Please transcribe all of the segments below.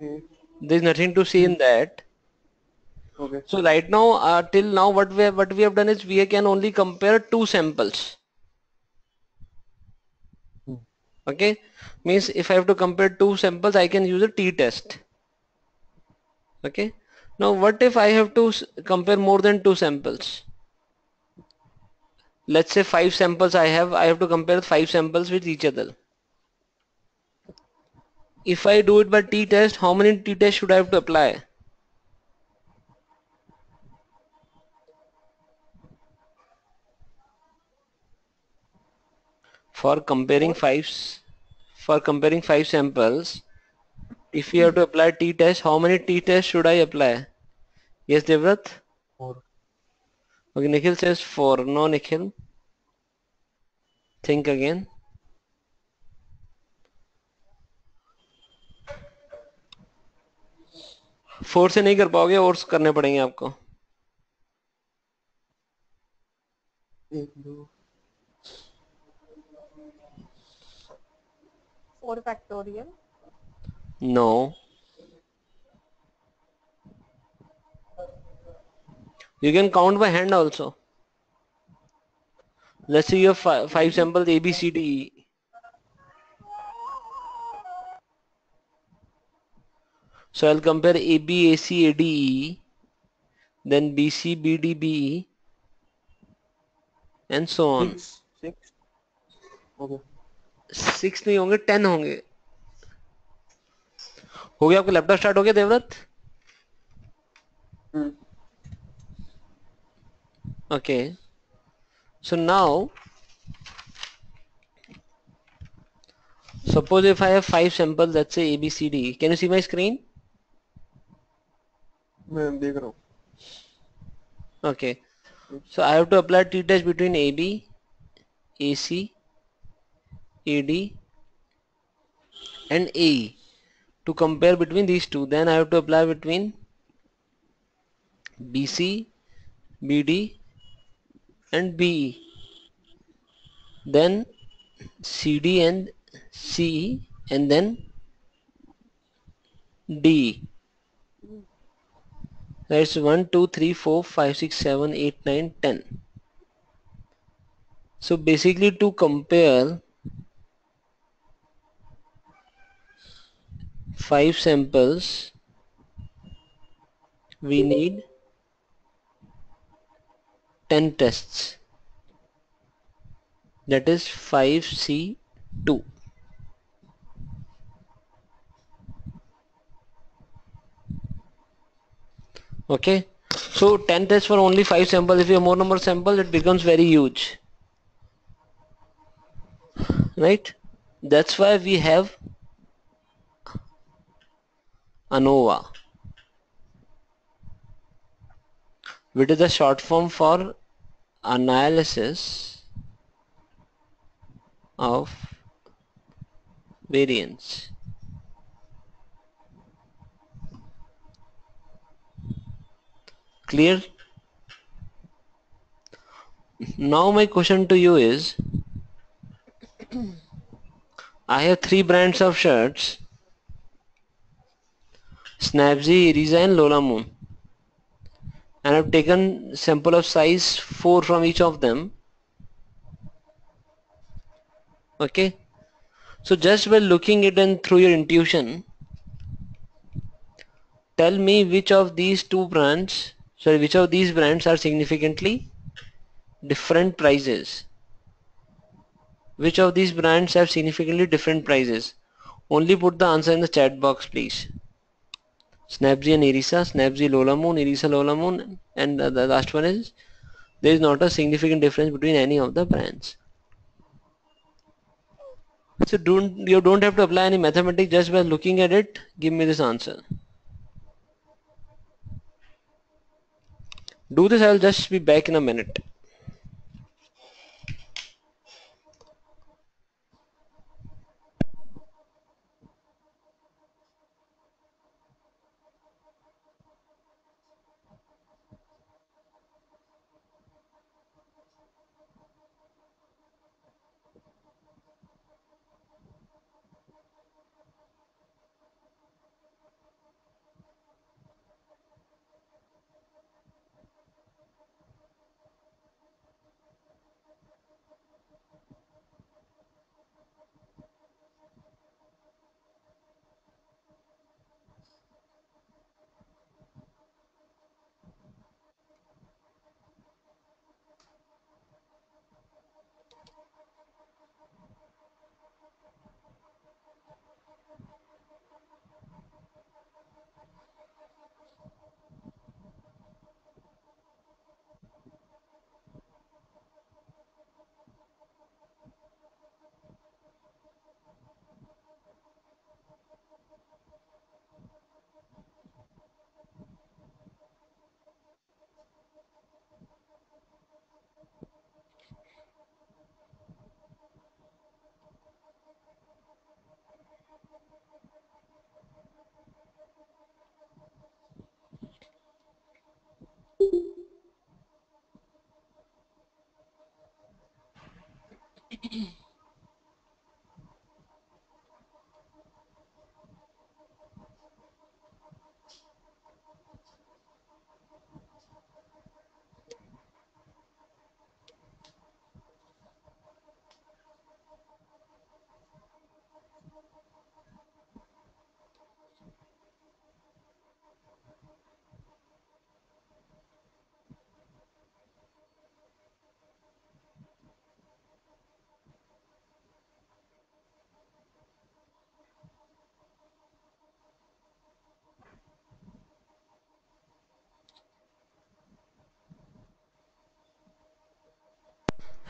Okay. There's nothing to see Hmm. in that. Okay. So right now, till now, what we have done is we can only compare two samples. Hmm. Okay, means if I have to compare two samples, I can use a t-test. Okay, now what if I have to compare more than two samples? Let's say five samples I have to compare five samples with each other. If I do it by t-test, how many t-tests should I have to apply? For comparing Four. five, for comparing five samples, if you have to apply t-test, how many t-tests should I apply? Yes, Devrat? Four. Okay, Nikhil says four. No, Nikhil. Think again. Four से नहीं कर पाओगे और करने पड़ेंगे आपको. एक दो. 4 factorial. No. You can count by hand also. Let's say you have five samples A, B, C, D, E. So I'll compare A, B, A, C, A, D, E, then B, C, B, D, B, E, and so on. Six. Six. Okay. 6 नहीं होंगे, 10 होंगे. हो गया आपका laptop start हो गया Devvrat? Hmm. Okay. So now, suppose if I have five samples, let's say A, B, C, D. Can you see my screen? मैं देख रहा हूँ. Okay. So I have to apply t-test between AB, AC, AD, and AE to compare between these two. Then I have to apply between BC, BD, and BE. Then CD and CE, and then DE. That's 1, 2, 3, 4, 5, 6, 7, 8, 9, 10. So basically to compare five samples, we need 10 tests. That is 5C2. Okay. So 10 tests for only 5 samples. If you have more number of samples, it becomes very huge. Right? That's why we have ANOVA, which is the short form for analysis of variance. Clear? Now my question to you is, I have three brands of shirts, Snapsy, Eriza and Lola Moon, and I've taken sample of size 4 from each of them. Okay. So just by looking it and through your intuition, tell me which of these brands are significantly different prices. Which of these brands have significantly different prices? Only put the answer in the chat box, please. Snapsy and Erisa, Snapsy Lola Moon, Erisa Lola Moon, and the last one is there is not a significant difference between any of the brands. So you don't have to apply any mathematics, just by looking at it, give me this answer. Do this, I will just be back in a minute.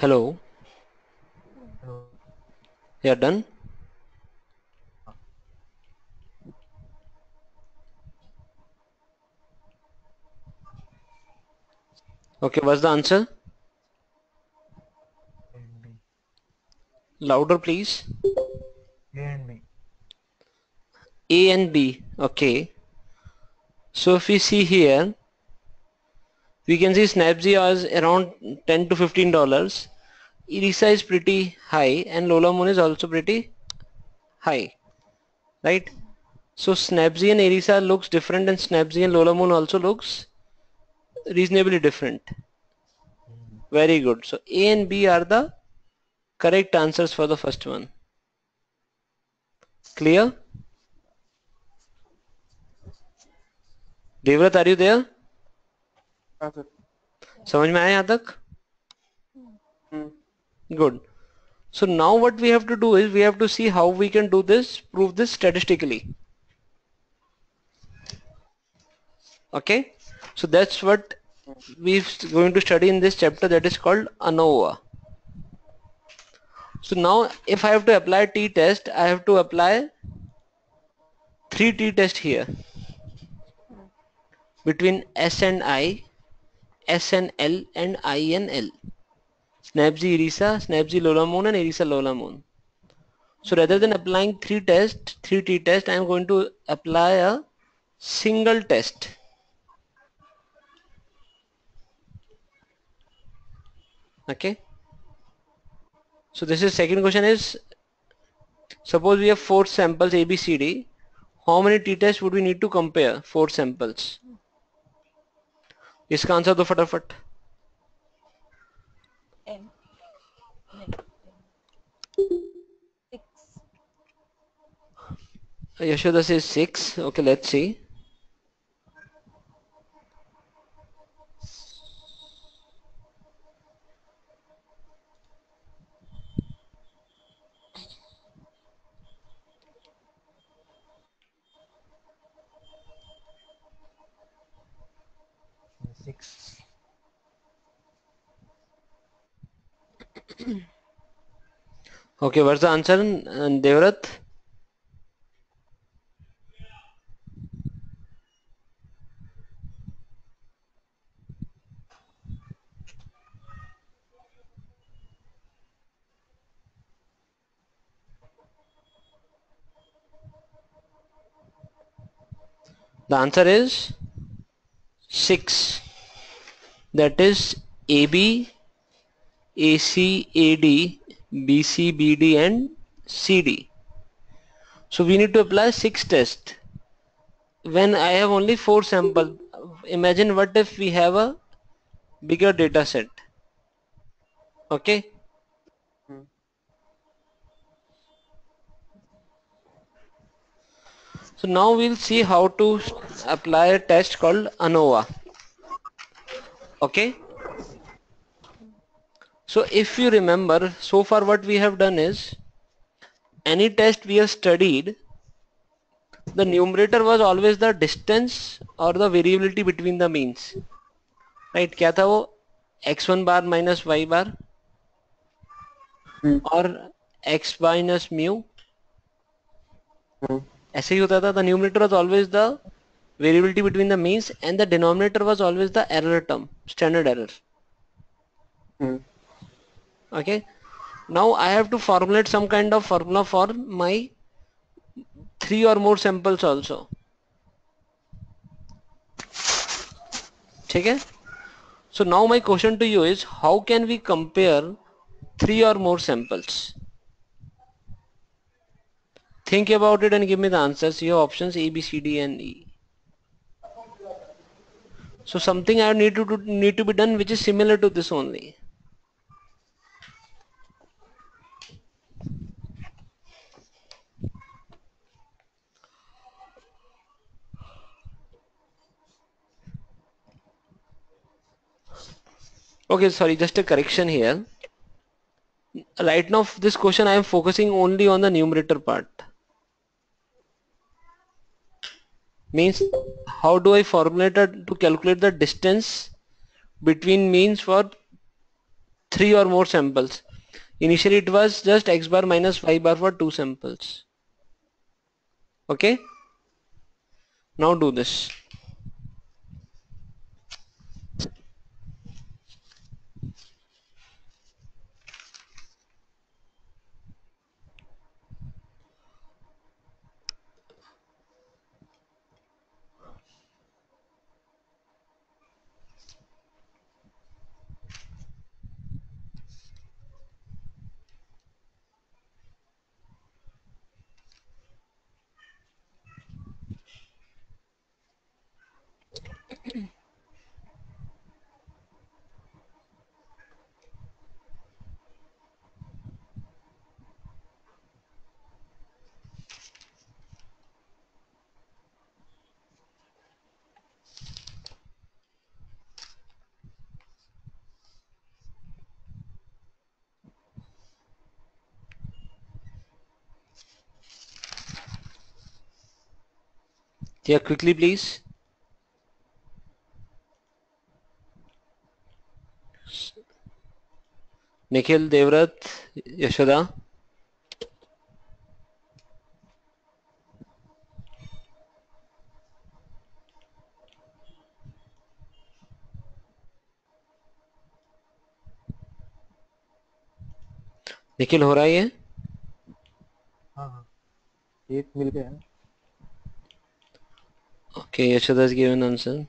Hello. Hello. You are done? Ah, Okay, what's the answer? A and B. Louder please. A and B. A and B. Okay. So if we see here, we can see Snapzy is around 10 to $15. Irisa is pretty high and Lola Moon is also pretty high, right? So Snapzy and Irisa looks different and Snapzy and Lola Moon also looks reasonably different. Mm. Very good. So A and B are the correct answers for the first one. Clear? Devrat, are you there? हाँ sir. समझ में आया यहाँ तक? Hmm. Good. So now what we have to do is we have to see how we can do this, prove this statistically. Okay? So that's what we're going to study in this chapter, that is called ANOVA. So now if I have to apply t-test, I have to apply 3 t-test here between S and I, S and L and I and L. Snapzy Irisa, Snapzy Lola Moon and Irisa Lola Moon. So rather than applying 3 t-test, I am going to apply a single test. Okay? So this is second question is, suppose we have 4 samples A, B, C, D. How many t-tests would we need to compare 4 samples? इसका answer दो फटाफट. Ten. नहीं, 6. Yashoda says 6. Okay, let's see. Six. Okay, what's the answer, Devrat? The answer is 6. That is AB, AC, AD, BC, BD and CD. So we need to apply 6 tests. When I have only 4 samples, imagine what if we have a bigger data set. Okay? Hmm. So now we'll see how to apply a test called ANOVA. Okay? So if you remember, so far what we have done is, any test we have studied, the numerator was always the distance or the variability between the means. Right? क्या था वो? x1 bar minus y bar Hmm. और x minus mu. Hmm. ऐसे ही होता था. The numerator was always the variability between the means and the denominator was always the error term, standard error. Hmm. Okay? Now I have to formulate some kind of formula for my 3 or more samples also. ठीक है? So now my question to you is, how can we compare 3 or more samples? Think about it and give me the answers. You have options A, B, C, D and E. So something I need to be done which is similar to this only. Okay, sorry, just a correction here. Right now this question I am focusing only on the numerator part. Means how do I formulate to calculate the distance between means for 3 or more samples. Initially it was just x bar minus y bar for 2 samples. Okay, now do this. Yeah, quickly please. Nikhil, Devrat, Yashoda. Nikhil हो रहा है ये? हाँ, एक मिल गया है. Okay, Yashoda has given answer.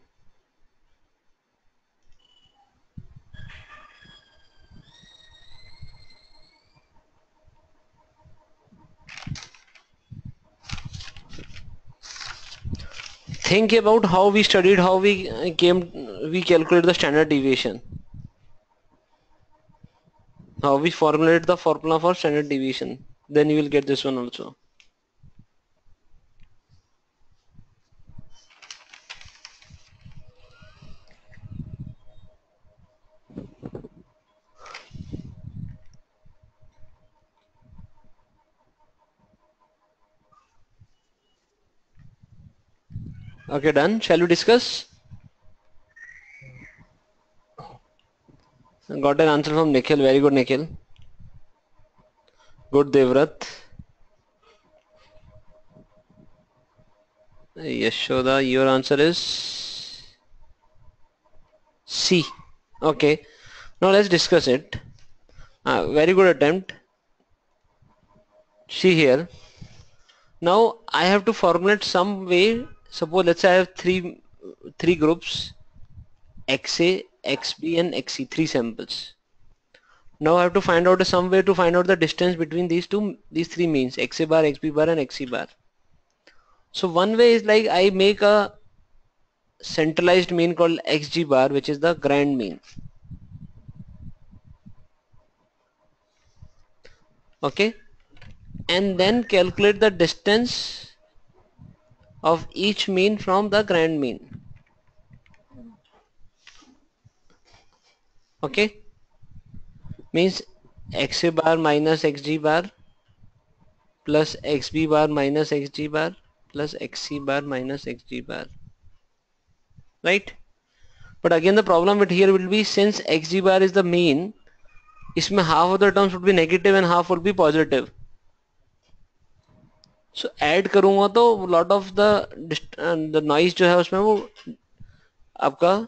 Think about how we studied, how we calculate the standard deviation. How we formulate the formula for standard deviation. Then you will get this one also. Okay, done. Shall we discuss? Got an answer from Nikhil. Very good, Nikhil. Good, Devrat. Yashoda, your answer is C. Okay. Now let's discuss it. Very good attempt. See here. Now I have to formulate some way. Suppose let's say I have three groups, XA, XB and XC, three samples. Now I have to find out some way to find out the distance between these three means, XA bar, XB bar and XC bar. So one way is like I make a centralized mean called XG bar, which is the grand mean. Okay, and then calculate the distance of each mean from the grand mean. Okay, means XA bar minus XG bar plus XB bar minus XG bar plus XC bar minus XG bar, right? But again the problem with here will be, since XG bar is the mean, इसमें half of the terms would be negative and half would be positive. So add करूँगा तो lot of the noise जो है उसमें वो आपका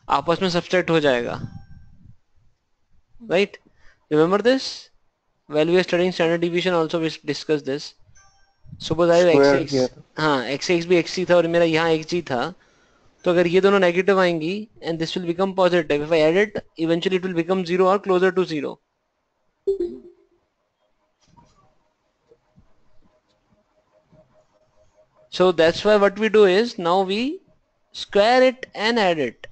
आपस में subtract हो जाएगा, right? Remember this? While we are studying standard deviation also we discussed this. Suppose I have square xx, किया था. हाँ xx भी xc था और मेरा यहाँ xg था, तो अगर ये दोनों नेगेटिव आएंगी and this will become positive. If I add it, eventually it will become 0 or closer to 0. So that's why what we do is now we square it and add it.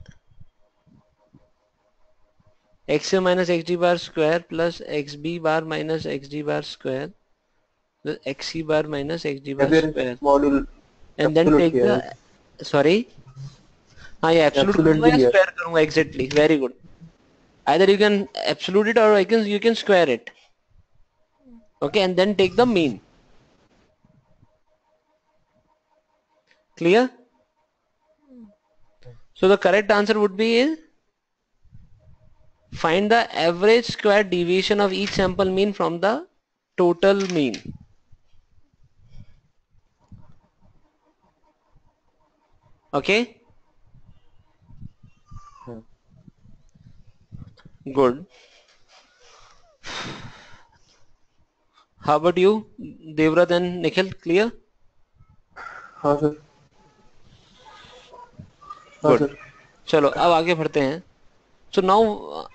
Xa minus xg bar square plus xb bar minus xg bar square plus xc bar minus xg या bar फिर square, module and then absolute take किया the, है. sorry, हाँ ये absolute absolute करूँगा भी या किया. square करूँगा, exactly, very good. Either you can absolute it or you can square it. Okay, and then take the mean. Clear? So the correct answer would be Find the average square deviation of each sample mean from the total mean. Okay, हाँ good. How about you, Devrat and Nikhil? Clear? हाँ sir हाँ Good. Sir चलो अब आगे बढ़ते हैं. So now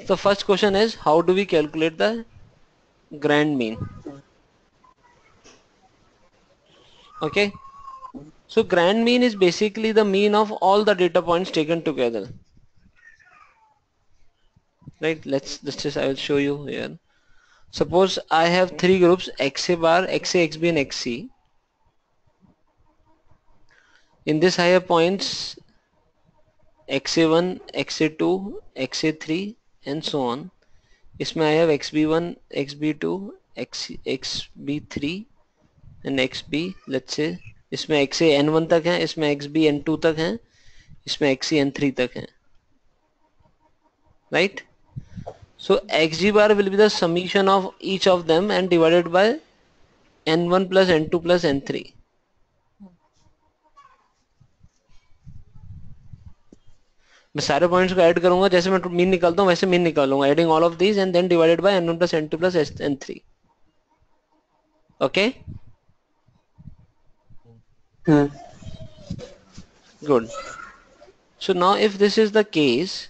the first question is, how do we calculate the grand mean? Okay, so grand mean is basically the mean of all the data points taken together, right? Let's just, I will show you here. Suppose I have three groups, XA bar, XA, XB and XC. In this I have points XA1, XA2, XA3 and so on. इसमें I have XB1, XB2, XB3 and XB, let's say इसमें XA N1 तक है, इसमें XB N2 तक है, इसमें XC N3 तक है, right? So XG bar will be the summation of each of them and divided by N1 plus N2 plus N3. मैं सारे पॉइंट्स को ऐड करूंगा, जैसे मैं मीन निकालता हूँ वैसे मीन निकालूंगा, adding all of these and then divided by N1 plus N2 plus N3. Okay, hmm good. So now if this is the case,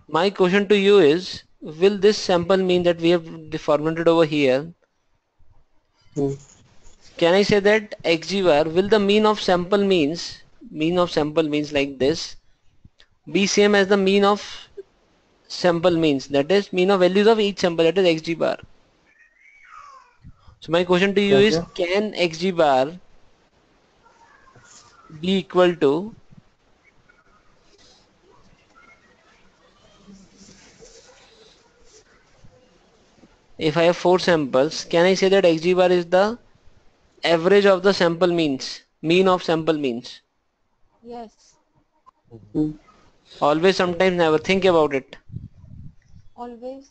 my question to you is, will this sample mean that we have formulated over here, hmm can I say that xg bar will the mean of sample means like this be same as the mean of sample means, that is mean of values of each sample, that is xg bar. So my question to you क्या is, क्या can xg bar be equal to, if I have four samples, can I say that xg bar is the average of the sample means, mean of sample means? Yes. Hmm Always, sometimes, never. Think about it. Always.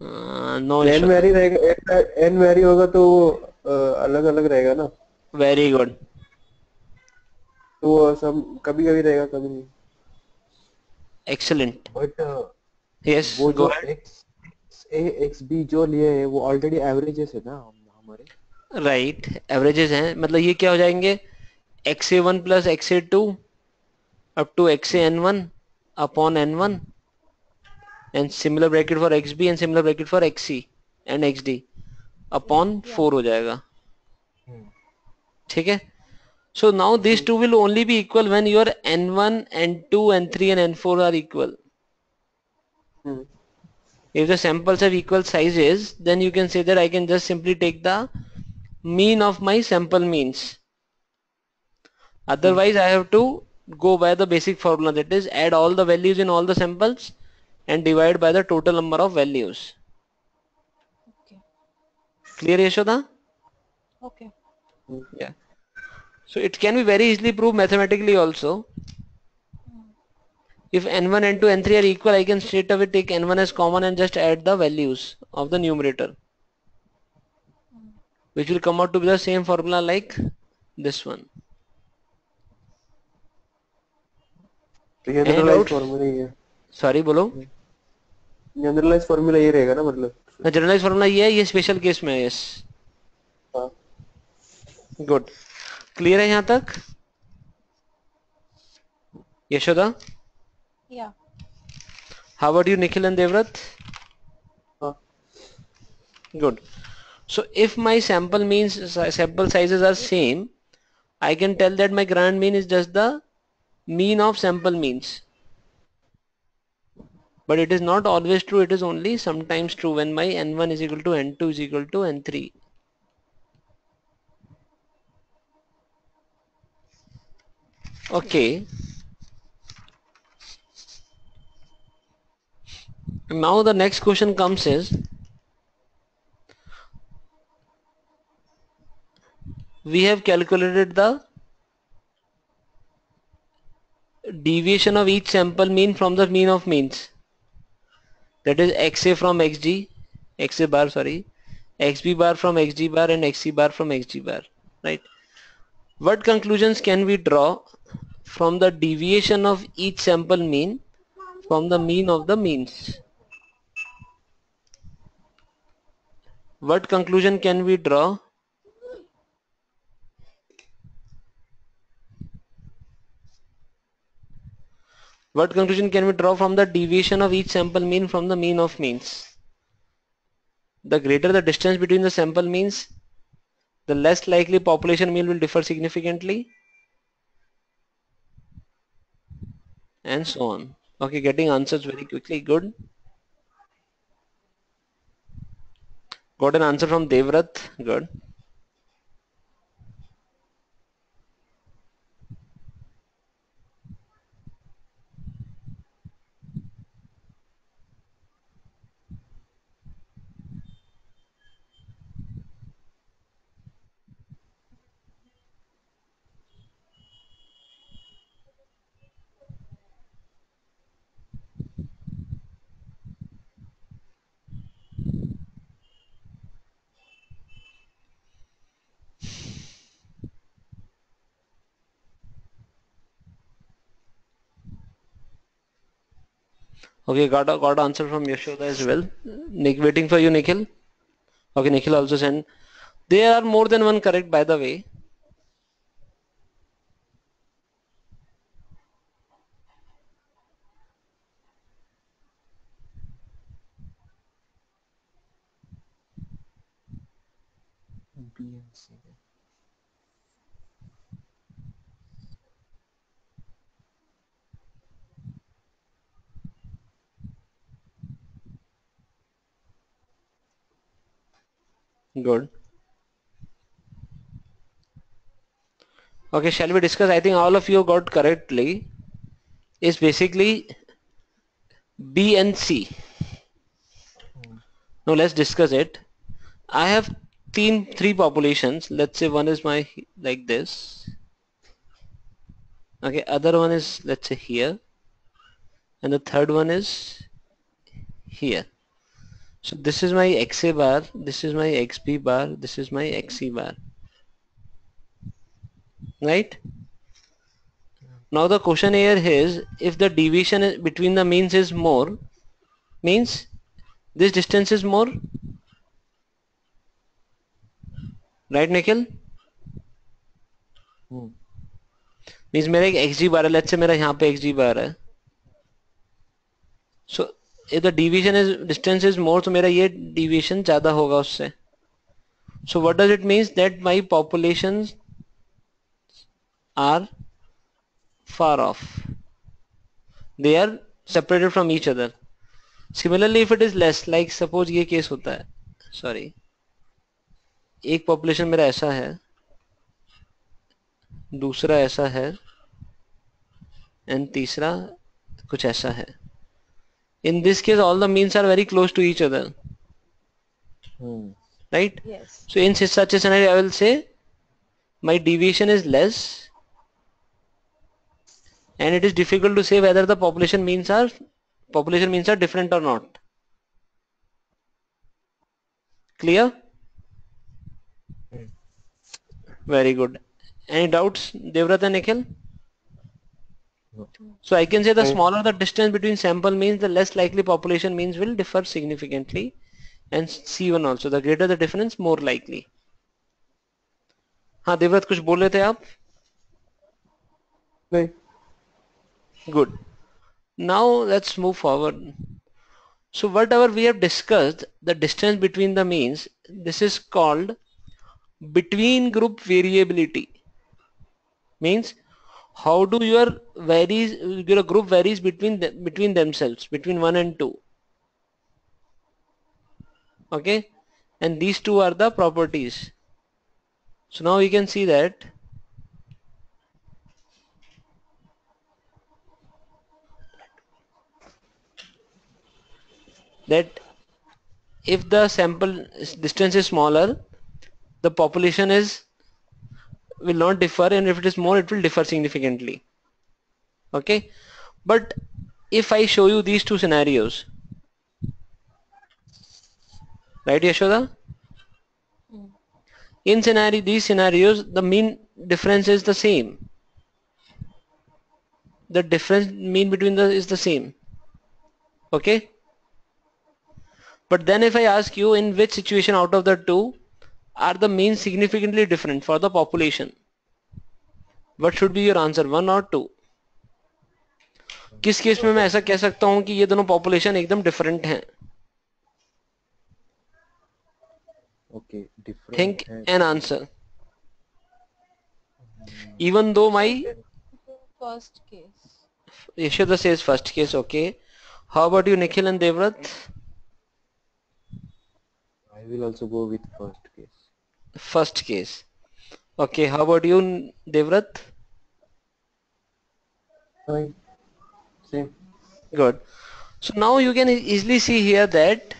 No, n Yashoda. Vary रहेगा n vary होगा तो अलग अलग रहेगा ना Very good. तो वो सब कभी कभी रहेगा कभी नहीं Excellent. बट Yes, वो go जो ahead. एक्स ए एक्स बी जो लिए हैं वो ऑलरेडी एवरेजेस है ना हमारे Right. Averages हैं, मतलब ये क्या हो जाएंगे, XA1 plus XA2 up to XAN1 upon N1 and similar bracket for XB and similar bracket for XC and XD upon Yeah. 4 हो जाएगा. हम्म ठीक है. So now these hmm two will only be equal when your N1, N2, N3 and N4 are equal. Hmm If the samples have equal sizes, then you can say that I can just simply take the mean of my sample means. Hmm Otherwise I have to go by the basic formula, that is add all the values in all the samples and divide by the total number of values. Okay. Clear, Yashoda? Okay. Hmm Yeah. So it can be very easily proved mathematically also. If n1, n2, n3 are equal, I can straight away take n1 as common and just add the values of the numerator, which will come out to be the same formula like this one. तो Any generalise doubts? Formula ये Sorry, बोलो. Generalise formula ये रहेगा ना मतलब generalise formula ये है, ये स्पेशल केस में है. यस, हाँ गुड. क्लियर है यहाँ तक, Yashoda? Yeah. How about you, Nikhil and Devrat? हाँ Good. So if my sample sample sizes are same, I can tell that my grand mean is just the mean of sample means. But it is not always true, it is only sometimes true when my n1 is equal to n2 is equal to n3. Okay. Now the next question comes is, we have calculated the deviation of each sample mean from the mean of means. That is xa from xg, xa bar sorry, xb bar from xg bar and xc bar from xg bar, right? What conclusions can we draw from the deviation of each sample mean from the mean of the means? What conclusion can we draw? What conclusion can we draw from the deviation of each sample mean from the mean of means? The greater the distance between the sample means, the less likely population mean will differ significantly, and so on. Okay, getting answers very quickly. Good. Got an answer from Devrat. Good. Okay, got answer from Yashoda as well. Nick, waiting for you, Nikhil. Okay, Nikhil also sent. There are more than one correct, by the way. B and C. Good. Okay, shall we discuss? I think all of you got correctly. Is basically B and C. Now let's discuss it. I have three populations. Let's say one is my like this. Okay, other one is let's say here, and the third one is here. So this is my XA bar, this is my XB bar, this is my XC bar, right? Now the question here is, if the deviation between the means is more, means this distance is more, right Nikhil? Means मेरा एक XG bar है, let's say मेरा यहाँ पे XG bar है. So if the deviation is distance is more, तो मेरा ये deviation ज़्यादा होगा उससे. So what does it means? That my populations are far off. They are separated from each other. Similarly, if it is less, like suppose ये case होता है, sorry, एक population मेरा ऐसा है, दूसरा ऐसा है, and तीसरा कुछ ऐसा है. In this case, all the means are very close to each other, right? Yes. So in such a scenario, I will say my deviation is less, and it is difficult to say whether the population means are different or not. Clear? Very good. Any doubts, Devrat and Nikhil? So I can say the smaller the distance between sample means, the less likely population means will differ significantly, and C1 also, the greater the difference, more likely. हाँ देवव्रत कुछ बोल रहे थे आप? नहीं. Good. Now let's move forward. So whatever we have discussed, the distance between the means, this is called between group variability. Means how do your group varies between themselves, between 1 and 2. Okay, and these two are the properties. So now you can see that if the sample distance is smaller, the population will not differ, and if it is more, it will differ significantly. Okay, but if I show you these two scenarios, right Yashoda? Hmm. In these scenarios, the mean difference is the same. The difference mean between the is the same. Okay, but then if I ask you in which situation out of the two are the means significantly different for the population, what should be your answer, one or two? किस case में मैं ऐसा कह सकता हूँ कि ये दोनों पॉपुलेशन एकदम डिफरेंट हैं? ओके डिफरेंट थिंक है एन तो answer even though So my it is first case. Yashoda says first case. Okay, how about you Nikhil and Devrat? I will also go with first case First case. Okay, how about you Devrat? Fine same Good. So now you can easily see here that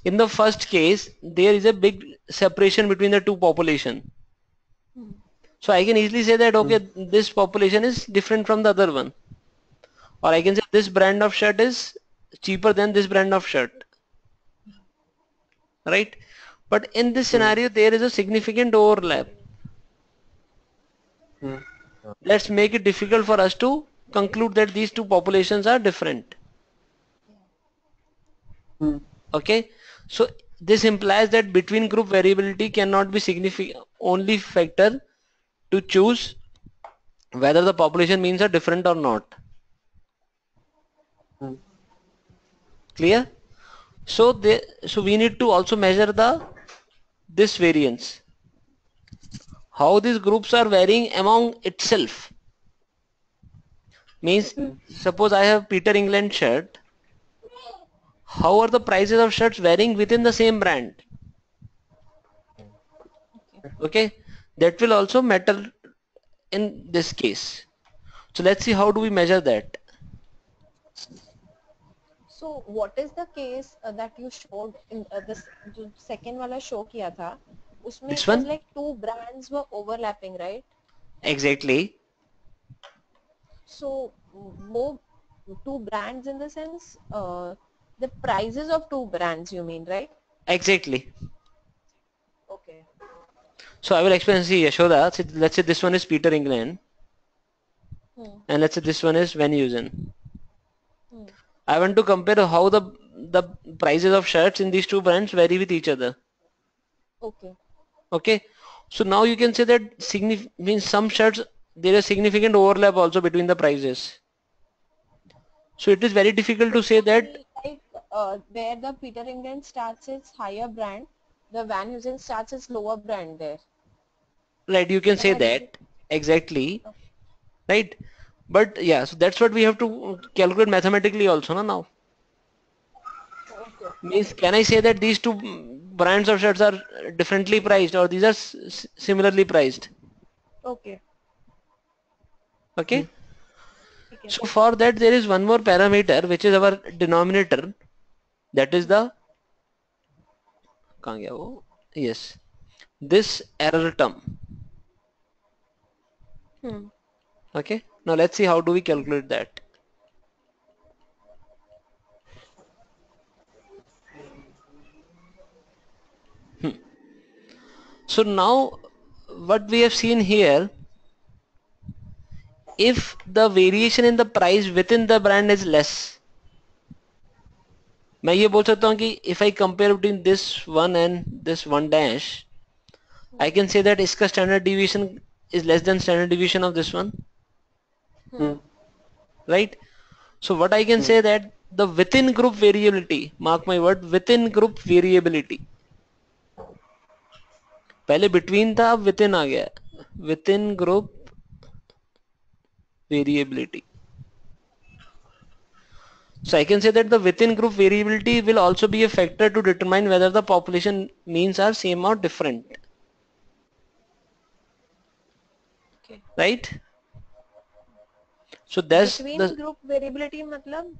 in the first case there is a big separation between the two population. Hmm. So I can easily say that okay, this population is different from the other one, or I can say this brand of shirt is cheaper than this brand of shirt, right? But in this scenario there is a significant overlap. Let's make it difficult for us to conclude that these two populations are different. Okay, so this implies that between group variability cannot be significant only factor to choose whether the population means are different or not. Clear? So so we need to also measure this variance, how these groups are varying among itself. Means suppose I have Peter England shirt, how are the prices of shirts varying within the same brand? Okay. Okay, that will also matter in this case. So let's see how do we measure that. So what is the case that you showed in this जो second वाला show किया था उसमें This it was one? like two brands were overlapping, right? Exactly. So वो two brands in the sense the prices of two brands you mean, right? Exactly. Okay. So I will explain. See, Yashoda, let's say this one is Peter England Hmm. and let's say this one is Van Heusen. Hmm. I want to compare how the prices of shirts in these two brands vary with each other. Okay. Okay. So now you can say that means some shirts there is significant overlap also between the prices. So it is very difficult So to it say would that, be like where the Peter England starts its higher brand, the Van Heusen starts its lower brand there. right, you can Am say I getting? that exactly, Okay. right? But yeah, so that's what we have to calculate mathematically also now. Okay. Means can I say that these two brands of shirts are differently priced or these are similarly priced? Okay. Okay. ठीक है. So for that there is one more parameter which is our denominator, that is the कहाँ गया वो? Yes, this error term. Hmm. Okay, now let's see how do we calculate that. So now what we have seen here, if the variation in the price within the brand is less, मैं ये बोल सकता हूँ कि if I compare between this one and this one dash, I can say that इसका standard deviation is less than standard deviation of this one, Hmm. right? So what I can say that the within group variability, mark my word, within group variability, पहले between था अब within आ गया, within group variability. So I can say that the within group variability will also be a factor to determine whether the population means are same or different, Okay. right? So that's Between the group variability मतलब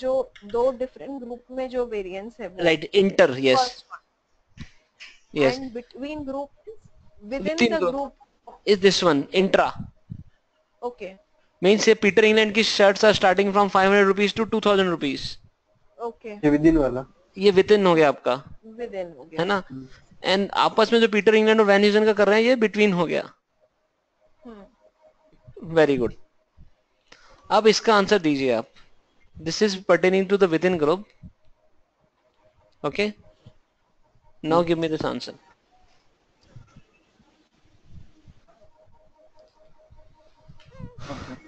जो दो different group में जो variance है वो right inter, yes, first one, yes, and between group is within within the group group. is this one intra. Okay. Means ये Peter England की shirts are starting from 500 rupees to 2000 rupees. Okay, ये within वाला। ये with in हो गया आपका, with in हो है गया। ना। एंड आपस में जो पीटर इंग्लैंड और वैन ह्यूजन का कर रहे हैं ये बिटवीन हो गया। Very good. अब इसका आंसर दीजिए आप। This is pertaining to the within group. Okay, now give me this answer. Okay.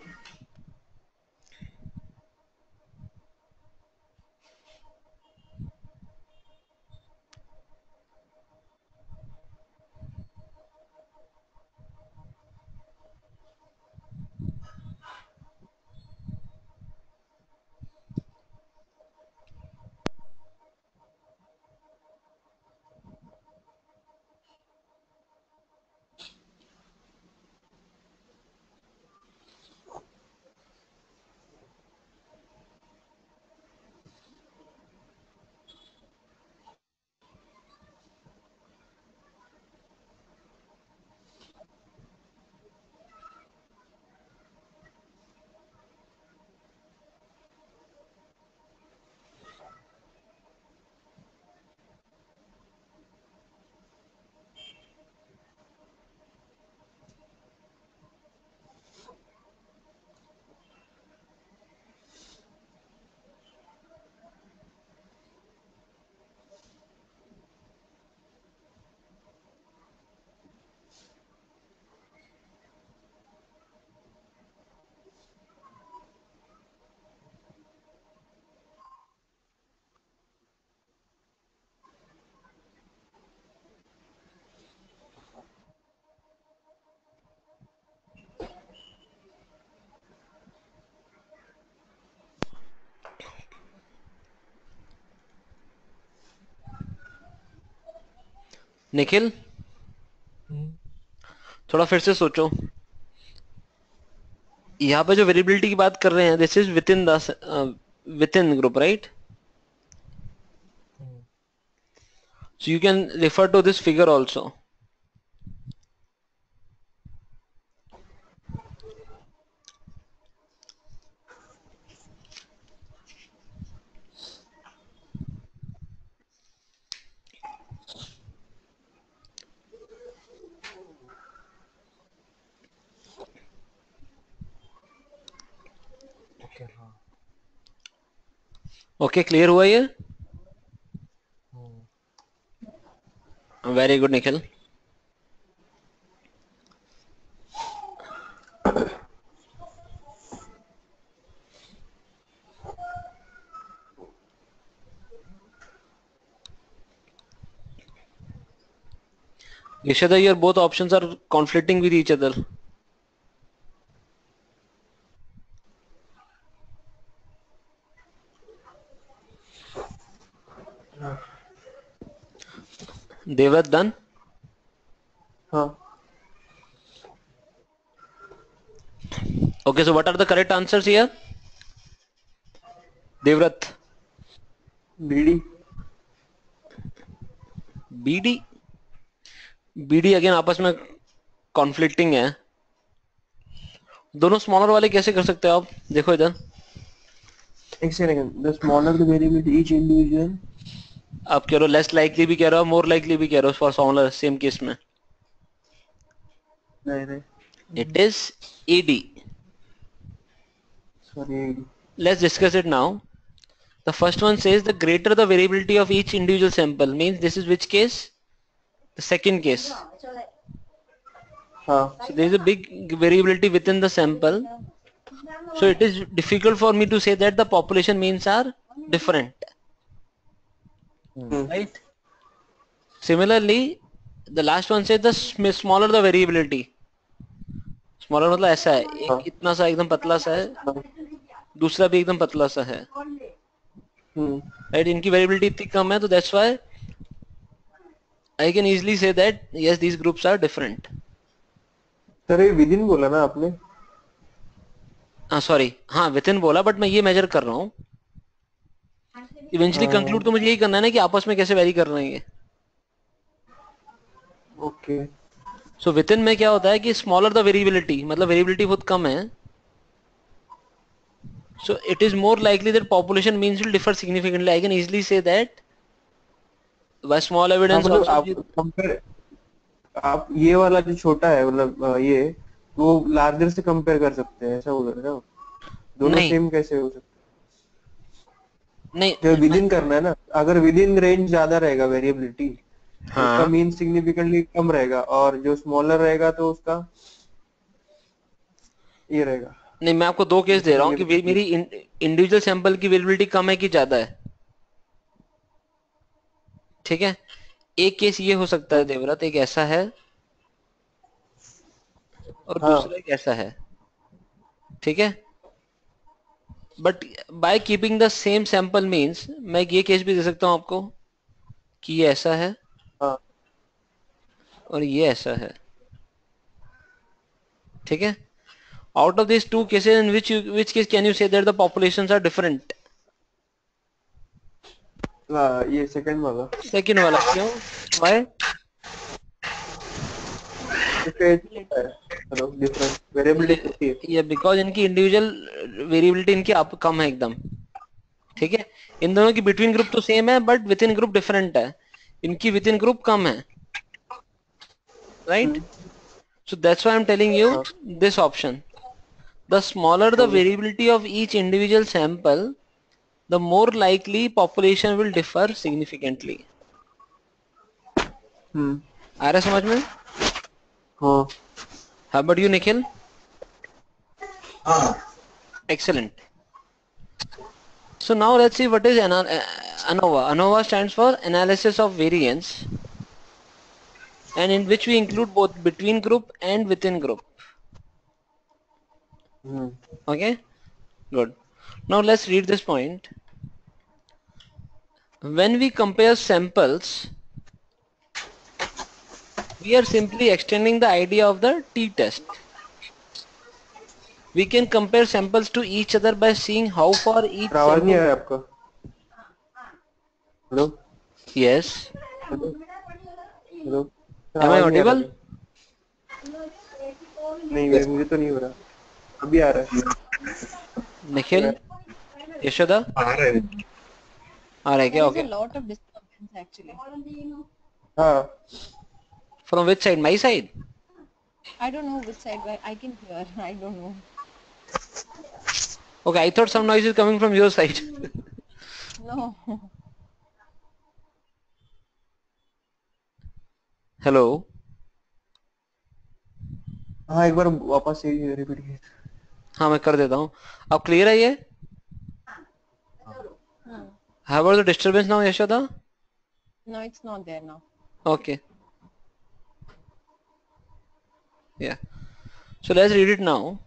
Nikhil, थोड़ा फिर से सोचो। यहाँ पे जो वेरिएबिलिटी की बात कर रहे हैं, this is within the within group, right. So you can refer to this figure also. Okay. हाँ। ओके, क्लियर हुआ ये? Very good Nikhil. Yashada, your both options are conflicting with each other. Devrat, done? हाँ। Okay, so what are the correct answers here? Devrat, BD. BD, BD again आपस में conflicting है। दोनों smaller वाले कैसे कर सकते हो आप? देखो इधर, एक second. The smaller the variable each individual. आप कह रहे हो लेस लाइकली भी कह रहे हो, मोर लाइकली भी कह रहे हो फॉर स्मॉलर, सेम केस में। नहीं नहीं, it is AD. Sorry. Let's discuss it now. The first one says the greater the variability of each individual sample, means this is which case? The second case. हाँ। So there is a big variability within the sample. So it is difficult for me to say that the population means are different. Right? Similarly, the last one says the smaller the variability. Smaller मतलब ऐसा है, एक हाँ। इतना सा एकदम पतला सा है, हाँ। दूसरा भी एकदम पतला सा है। Right? इनकी variability इतनी कम है, तो that's why I can easily say that yes, these groups are different. Sir ये विद इन बोला ना आपने? हाँ सॉरी, हाँ विद इन बोला, बट मैं ये मेजर कर रहा हूँ। इवेंचुअली कंक्लूड तो मुझे यही करना है ना कि आपस में कैसे वेरी कर रहे हैं ये। ओके। सो विद इन में क्या होता है कि स्मॉलर द वेरिएबिलिटी, मतलब वेरिएबिलिटी बहुत कम है, So it is more likely that population means will differ significantly. I can easily say that by small हाँ evidence मतलब also. आप कंपेयर, आप ये वाला जो छोटा है मतलब ये वो लार्जर से कंपेयर कर सकते हैं, ऐसा बोल रहे हो? दोनों नहीं सेम कैसे हो सकते नहीं हैं? जब विद इन करना है ना, अगर विद इन रेंज ज्यादा रहेगा वेरिएबिलिटी तो उसका हाँ मीन सिग्निफिकेंटली कम रहेगा, और जो स्मॉलर रहेगा तो उसका ये रहेगा नहीं, मैं आपको दो केस दे रहा हूँ कि सिग्निफिकेंटली। मेरी इंडिविजुअल सैंपल की वेरिएबिलिटी कम है कि ज्यादा है। ठीक है, एक केस ये हो सकता है हाँ देवव्रत, एक ऐसा है और हाँ दूसरा एक ऐसा है। ठीक है, but by keeping the same sample means मैं ये केस भी दे सकता हूँ आपको कि ये ऐसा है हाँ और ये ऐसा है। ठीक है, out of these two cases in which case can you say that the populations are different? ये सेकंड वाला, सेकंड वाला क्यों? why? इसका एज छोटा है, हेलो डिफरेंस वेरिएबिलिटी छोटी है। ये बिकॉज इनकी इंडिविजुअल वेरिएबिलिटी इनकी आप कम है एकदम। ठीक है, इन दोनों की बिटवीन ग्रुप तो सेम है but with in group different है, इनकी विद इन ग्रुप कम है, right? So that's why I'm telling you हाँ this option. The smaller the variability of each individual sample, the more likely population will differ significantly. हम्म आ रहा है समझ में? हाँ How about you, Nikhil? हाँ Excellent. So now let's see what is ANOVA. ANOVA stands for analysis of variance, and in which we include both between group and within group. Hmm Okay, good. Now let's read this point. When we compare samples, we are simply extending the idea of the t-test. We can compare samples to each other by seeing how far each आवाज नहीं sample. आ रहा है आपका? Hello Yes. Hello hello sir, Am I आवाज नहीं आ रहा audible? था। नहीं मुझे तो नहीं हो रहा, अभी आ रहा है। Nikhil? Yashoda? आ रहा है। आ रहा है There क्या? is a Okay. lot of disturbance actually. हाँ From which side? My side? I don't know which side, but I can hear. I don't know. Okay, I thought some noise is coming from your side. No. Hello? हाँ एक बार वापस से repeat कीजिए। हाँ मैं कर देता हूँ। अब क्लियर है ये? Hmm. How about the disturbance now, Yashoda? No, it's not there now. Okay. Yeah. So let's read it now.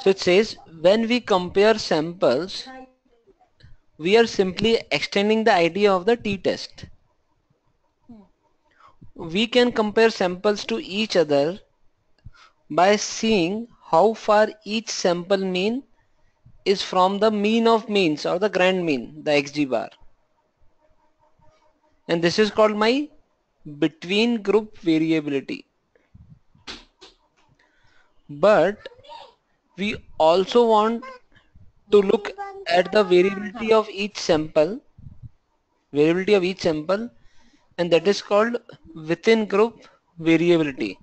So it says, when we compare samples, we are simply extending the idea of the t-test. We can compare samples to each other by seeing how far each sample mean is from the mean of means or the grand mean, the xg bar. And this is called my between group variability. But we also want to look at the variability of each sample, and that is called within group variability,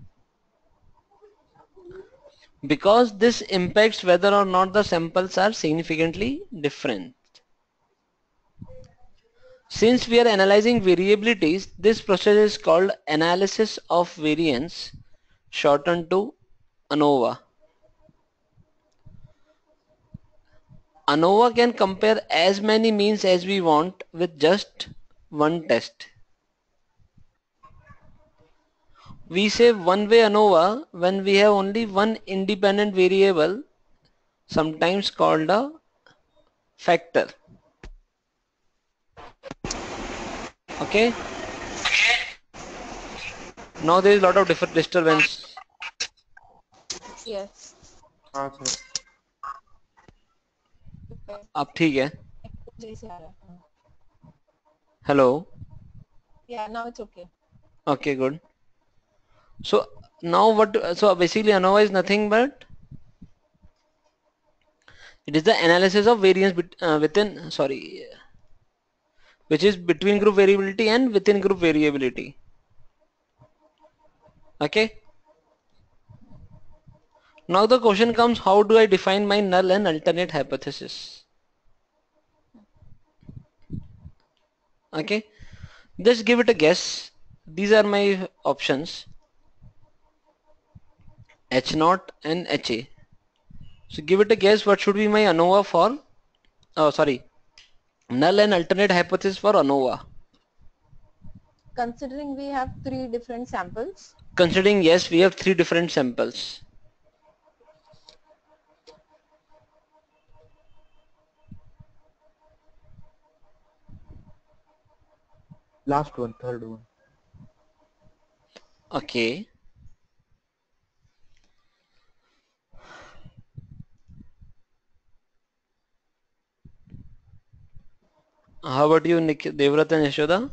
because this impacts whether or not the samples are significantly different. Since we are analyzing variabilities, this process is called analysis of variance, shortened to ANOVA. ANOVA can compare as many means as we want with just one test. We say one-way ANOVA when we have only one independent variable, sometimes called a factor. Okay? Now there is a lot of different disturbance. Yes. हाँ sir. अब ठीक है? जैसे आ रहा है. Hello? Yeah, now it's okay. Okay, good. So now what? So basically ANOVA is nothing but It is the analysis of variance within, sorry, which is between group variability and within group variability. Okay. Now the question comes, how do I define my null and alternate hypothesis? Okay. Just give it a guess. These are my options, H0 and HA. So give it a guess, what should be my ANOVA for, oh sorry, null and alternate hypothesis for ANOVA. Considering we have 3 different samples. Considering, yes, we have 3 different samples. Last one, third one. Okay. How about you, Devrat and Yashoda?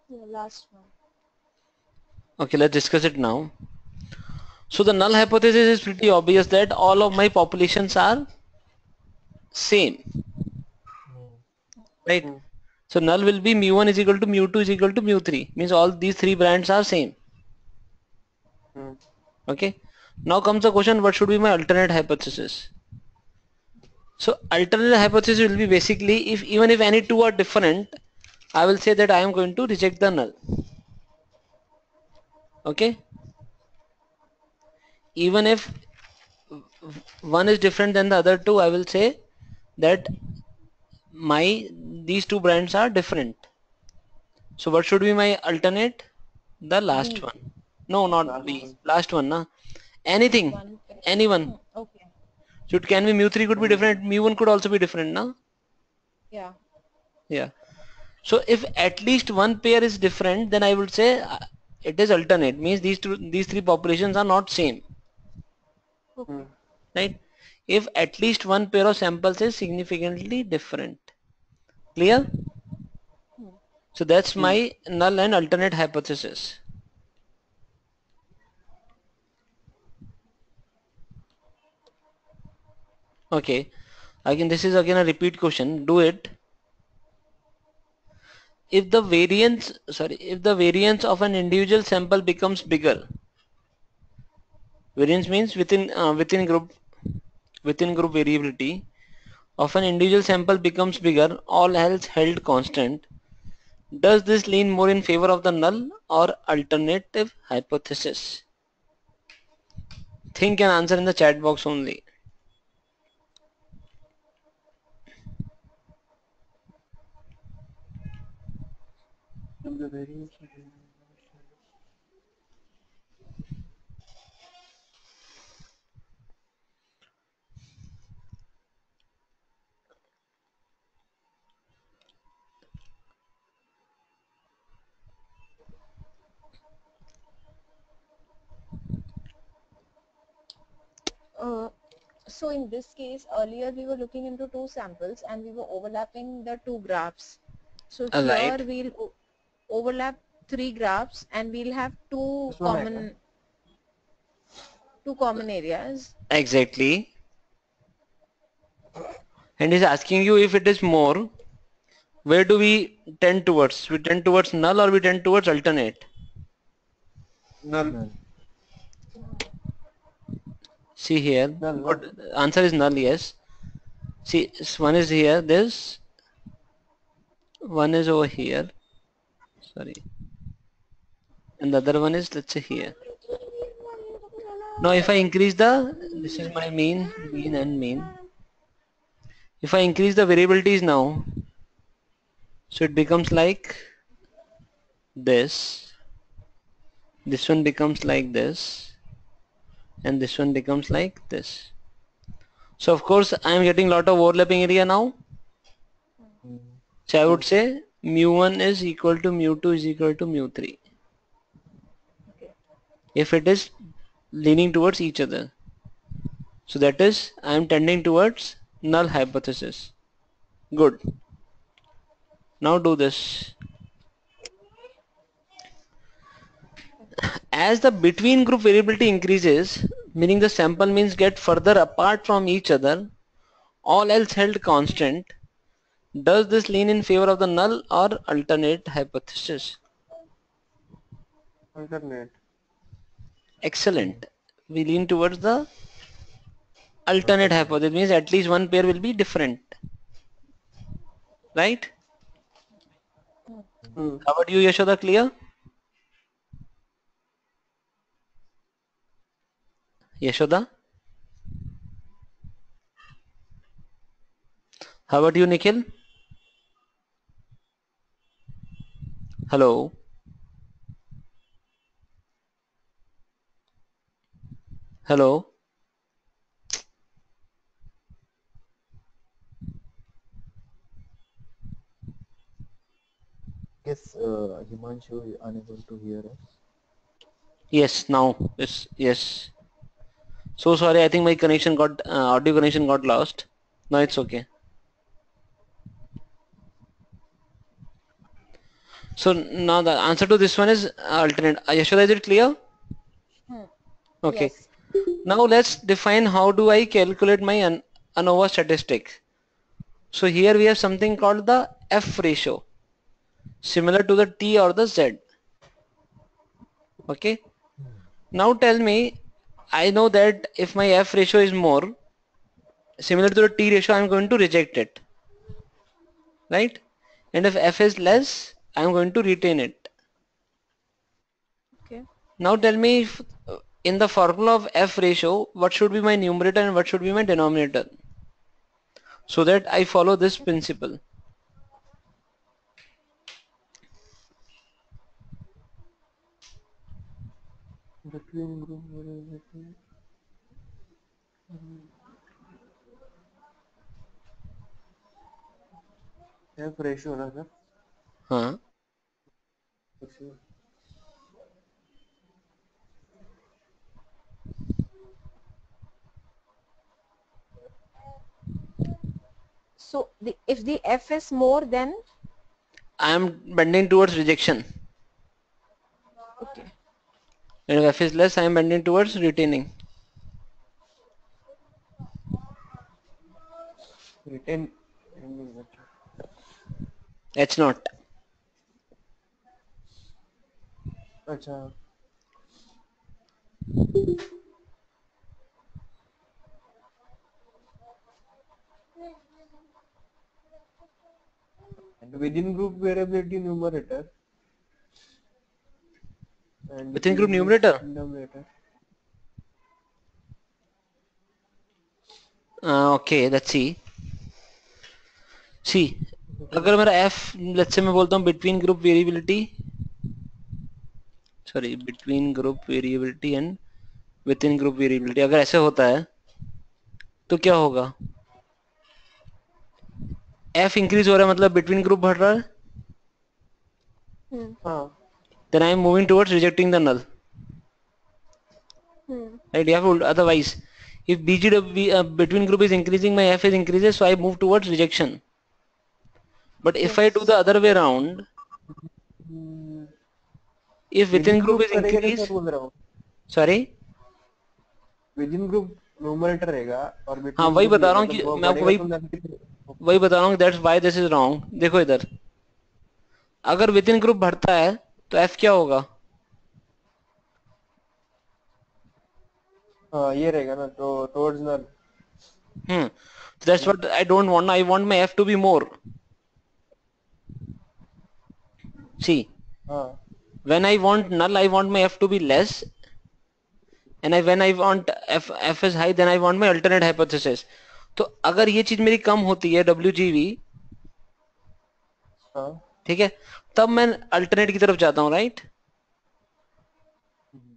Yeah, last one. Okay, let's discuss it now. So the null hypothesis is pretty obvious that all of my populations are same, right? Hmm. So null will be mu1 is equal to mu2 is equal to mu3, means all these 3 brands are same. Hmm. Okay. Now comes the question, what should be my alternate hypothesis? So alternate hypothesis will be basically, if even if any two are different, I will say that I am going to reject the null. Okay. Even if one is different than the other two, I will say that these two brands are different. So what should be my alternate? The last B. one. No, not Last B. one. Last one, na. Anything. One. Anyone. Okay. So it can be mu3 could be Hmm. different, mu1 could also be different, na. Yeah. Yeah. So if at least one pair is different, then I would say it is alternate. Means these three populations are not same, Hmm. Okay. right? If at least one pair of samples is significantly different. Clear? Hmm. So that's Hmm. my null and alternate hypothesis. Okay. Again, this is again a repeat question. Do it. If the variance of an individual sample becomes bigger, variance means within group variability of an individual sample becomes bigger, all else held constant. Does this lean more in favor of the null or alternative hypothesis? Think and answer in the chat box only. If the variance. Uh, so in this case, earlier we were looking into 2 samples and we were overlapping the 2 graphs. So here Right. we'll overlap 3 graphs and we'll have This one है क्या? two common areas. Exactly. And he's asking you if it is more, where do we tend towards? We tend towards null or we tend towards alternate? Null. Null. See here, Null, no? good. Answer is null, yes. See, one is here, this, one is over here, sorry, and the other one is, let's say, here. Now if I increase this is my mean and mean. If I increase the variabilities now, so it becomes like this one becomes like this, and this one becomes like this. So of course I am getting lot of overlapping area now. Hmm. So I would Yes. say mu1 is equal to mu2 is equal to mu3 Okay. if it is leaning towards each other. So that is, I am tending towards null hypothesis. Good. Now do this. As the between group variability increases, meaning the sample means get further apart from each other, all else held constant, does this lean in favor of the null or alternate hypothesis? Alternate. Excellent. We lean towards the alternate Alternate. hypothesis, means at least one pair will be different. Right? Hmm. How about you, Yashoda? Clear? Yashoda? How about you, Nikhil? Hello? Hello? Guess Himanshu is unable to hear us. Yes, now. Yes. So sorry, I think my connection got, audio connection got lost. No, it's okay. So now the answer to this one is alternate. Yashoda, is it clear? Hmm. Okay. Yes. Now let's define how do I calculate my ANOVA statistic. So here we have something called the F ratio, similar to the T or the Z. Okay. Now tell me, I know that if my F ratio is more, similar to the T ratio, I'm going to reject it. Right? And if F is less, I'm going to retain it. Okay. Now tell me if, in the formula of F ratio, what should be my numerator and what should be my denominator, so that I follow this principle. Between group variability. F ratio ना sir. हाँ. So if the F is more, then I am bending towards rejection, okay. and if F is less, I am bending towards retaining. Retain. H not. अच्छा. And within group variability numerator and Within group between group numerator. denominator. Okay, let's see. See, अगर मेरा F, let's say मैं बोलता हूँ between group variability, sorry, between group variability and within group variability, अगर ऐसे होता है तो क्या होगा? F इंक्रीज हो रहा है मतलब between group बढ़ रहा है. हाँ. Then I am moving towards rejecting the null. Right? You have to, otherwise, if BGW between group is increasing, my F is increases, so I move towards rejection. But if I do the other way around, if within Within group group is करेंगे तो sir increased, बोल रहा हूँ. sorry, Within group numerator रहेगा और हाँ between वही group बता रहा हूँ कि मतलब वो मैं आपको बढ़ेगा वही तो negative. वही बता रहा हूँ, that's why this is wrong. देखो इधर, अगर within group बढ़ता है तो F क्या होगा? हाँ ये रहेगा ना तो towards null. That's what I don't want. I want my F to be more. See, हाँ. when I want null, I want my F to be less, and when I want F is high, then I want my alternate hypothesis. तो अगर ये चीज मेरी कम होती है WGV, हाँ. ठीक है, तब मैं अल्टरनेट की तरफ जाता हूँ, राइट?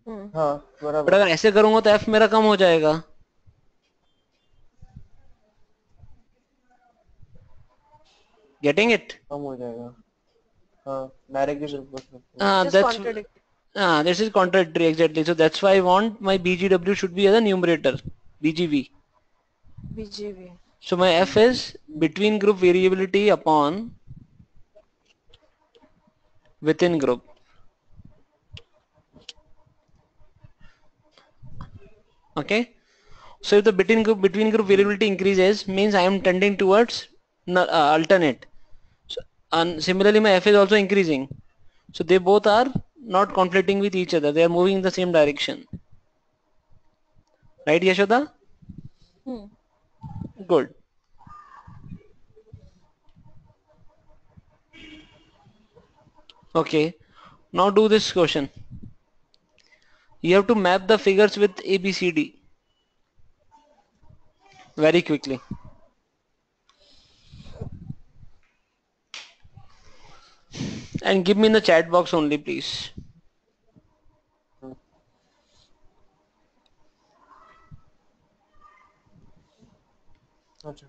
हाँ बट बराबर. अगर ऐसे करूंगा तो F मेरा कम हो जाएगा. Getting it? कम हो जाएगा. हाँ डायरेक्टली फिर बस. Just That's contradicting. this is contradictory exactly. So that's why I want my BGW should be as a numerator, BGV. BGV. So my F is between group variability upon within group. Okay. So if the between group variability increases, means I am tending towards alternate. So, and similarly my F is also increasing. So they both are not conflicting with each other. They are moving in the same direction. Right, Yashoda? Hmm. Good. Okay. Now do this question. You have to map the figures with A, B, C, D very quickly. And give me in the chat box only, please. अच्छा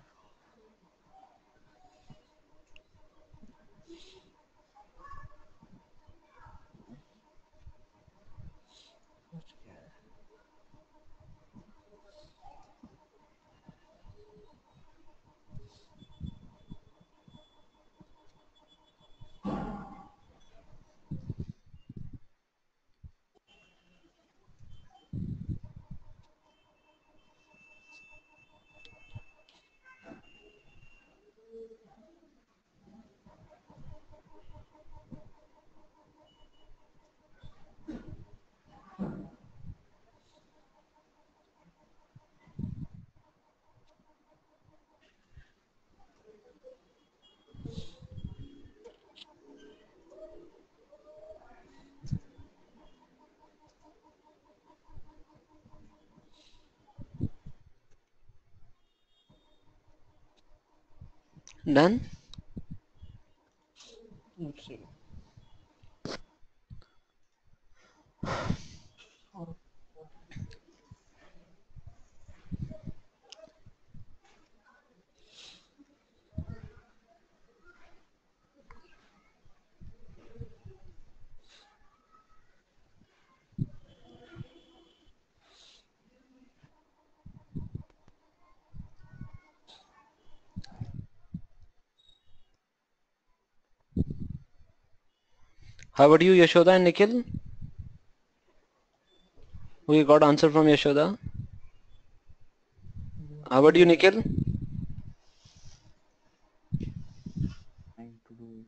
Done? How about you, Yashoda and Nikhil? We got answer from Yashoda. How about you, Yeah, Nikhil? trying to do it.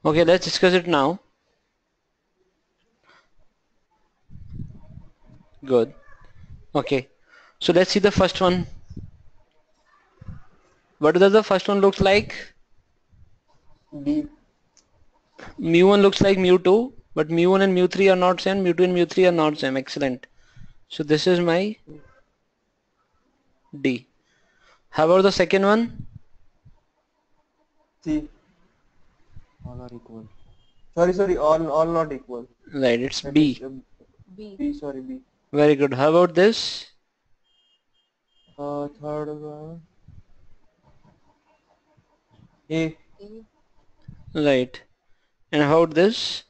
Okay, let's discuss it now. Good. Okay. So let's see the first one. What does the first one looks like? D Mu1 looks like mu2, but mu1 and mu3 are not same. Mu2 and mu3 are not same. Excellent. So this is my D. How about the second one? C All are equal. sorry all not equal Right, it's that is B. B. B sorry B Very good. How about this? third one A A. Right. And how about this?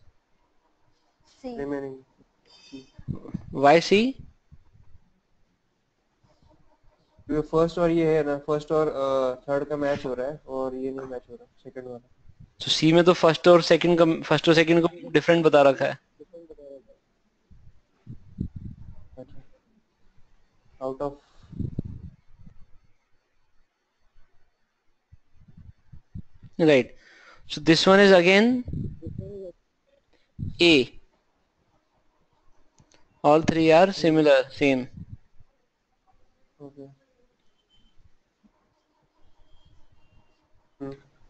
C. remaining C Why C? क्योंकि first और ये है ना first और third का match हो रहा है और ये नहीं मैच हो रहा सेकंड वाला तो सी में तो फर्स्ट और सेकंड को डिफरेंट बता रखा है. अच्छा out of Right. So this one is again A. All three are similar, same. Okay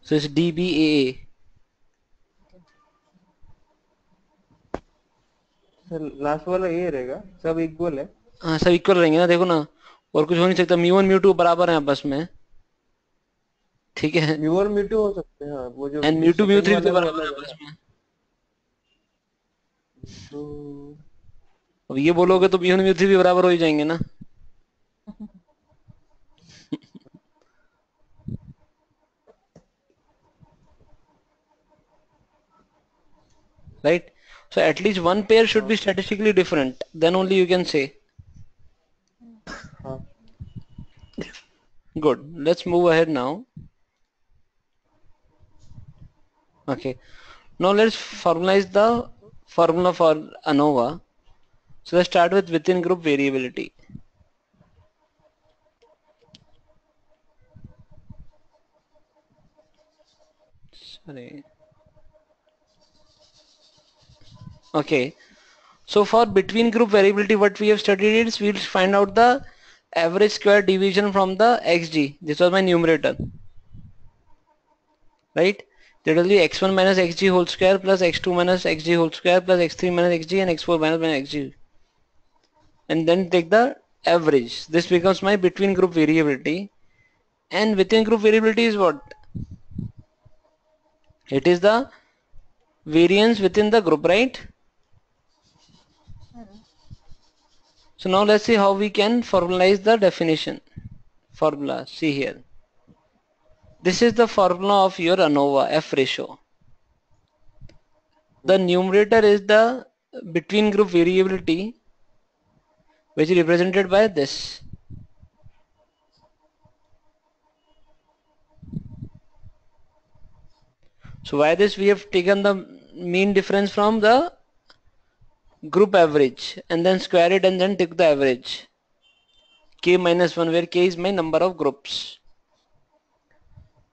So it's DBAA. Sir last वाला ये रहेगा सब इक्वल है हाँ सब इक्वल रहेंगे ना, देखो ना. और कुछ हो नहीं सकता. म्यू वन म्यू टू बराबर है आपस में. ठीक है. म्यू और म्यू टू हो सकते हैं हाँ वो जो and mu two mu second three वाला तो है वो बराबर है अलग है आपस ना में. तो अब ये बोलोगे तो B1 B3 भी बराबर हो ही जाएंगे ना. Right? So at least one pair should be statistically different. Then only you can say. हाँ. Good. Let's move ahead now. Okay. Now let's formalize the formula for ANOVA. So let's start with within group variability. Sorry. Okay. So for between group variability, what we have studied is we'll find out the average square deviation from the xg. This was my numerator. Right? That will be x1 minus xg whole square plus x2 minus xg whole square plus x3 minus xg and x4 minus xg. And then take the average. This becomes my between group variability. And within group variability is what? It is the variance within the group, right? So now let's see how we can formalize the definition. Formula, see here. This is the formula of your ANOVA, F ratio. The numerator is the between group variability, which is represented by this. So why this? We have taken the mean difference from the group average and then square it and then take the average. K minus 1, where K is my number of groups.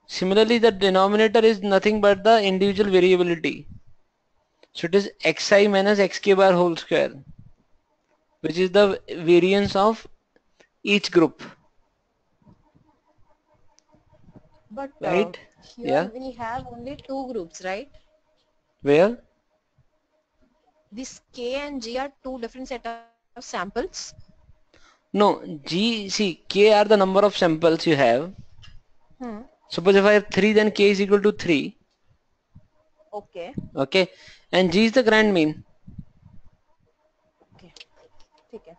Similarly, the denominator is nothing but the individual variability. So it is xi minus xk bar whole square, which is the variance of each group. But Right? here Yeah. we have only two groups, right? Where? This K and G are two different set of samples. No, G, see, K are the number of samples you have. Suppose if I have 3, then K is equal to 3. Okay. Okay. And G is the grand mean. Okay. Okay.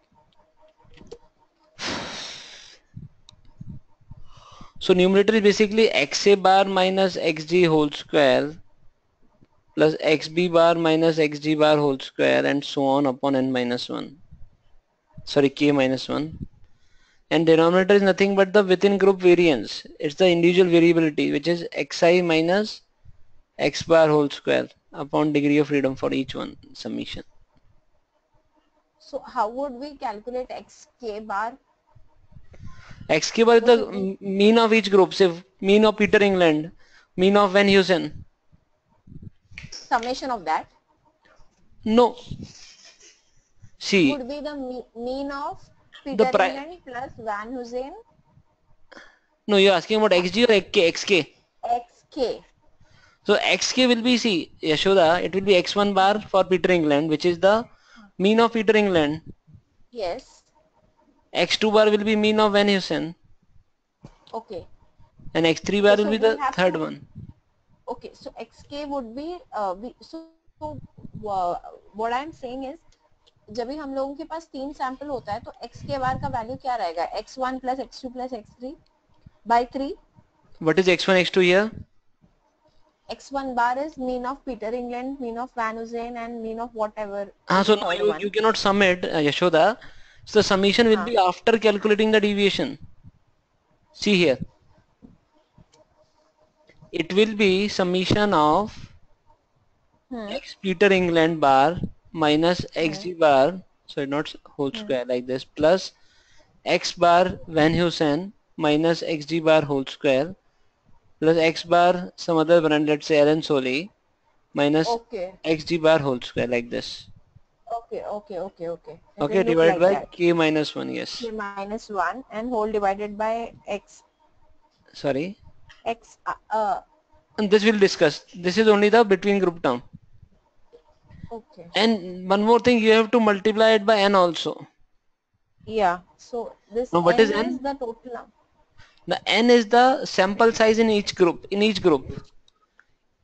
So numerator is basically xa bar minus xg whole square plus xb bar minus xg bar whole square and so on upon n minus 1. Sorry, K minus 1. And denominator is nothing but the within group variance. It's the individual variability, which is xi minus x bar whole square upon degree of freedom for each one summation. So how would we calculate xk bar? Xk bar is Would it be the mean of each group. Say mean of Peter England, mean of Van Heusen. summation of that? No. See, Would be the mean of the Peter England plus Van Heusen no, you're asking about xg or xk. xk. So xk will be, see, Yashoda, it will be x1 bar for Peter England, which is the mean of Peter England. Yes. X2 bar will be mean of Van Heusen. Okay. And x3 bar So will be we the have third to, one. okay, so xk would be what I'm saying is जब भी हम लोगों के पास 3 sample होता है तो x के बार का वैल्यू क्या रहेगा x1 plus x2 plus x3 by 3. What is x1, x2 here? x1 bar is mean of Peter England, mean of Van Heusen and mean of whatever is So the no, third you one. cannot sum it, Yashoda. So the summation will be after calculating the deviation. See here. It will be summation of x Peter England bar minus xg bar, so not whole square like this, plus x bar Van Heusen minus xg bar whole square plus x bar some other brand, let's say Allen Solly, minus Okay. xg bar whole square like this. Okay. It Okay, will look divided like by that. k minus 1, yes. K minus 1 and whole divided by x. Sorry. X. And this we'll discuss. This is only the between group term. Okay. And one more thing, you have to multiply it by n also. Yeah. So this Now what is n n? is the total. The n is the sample size in each group.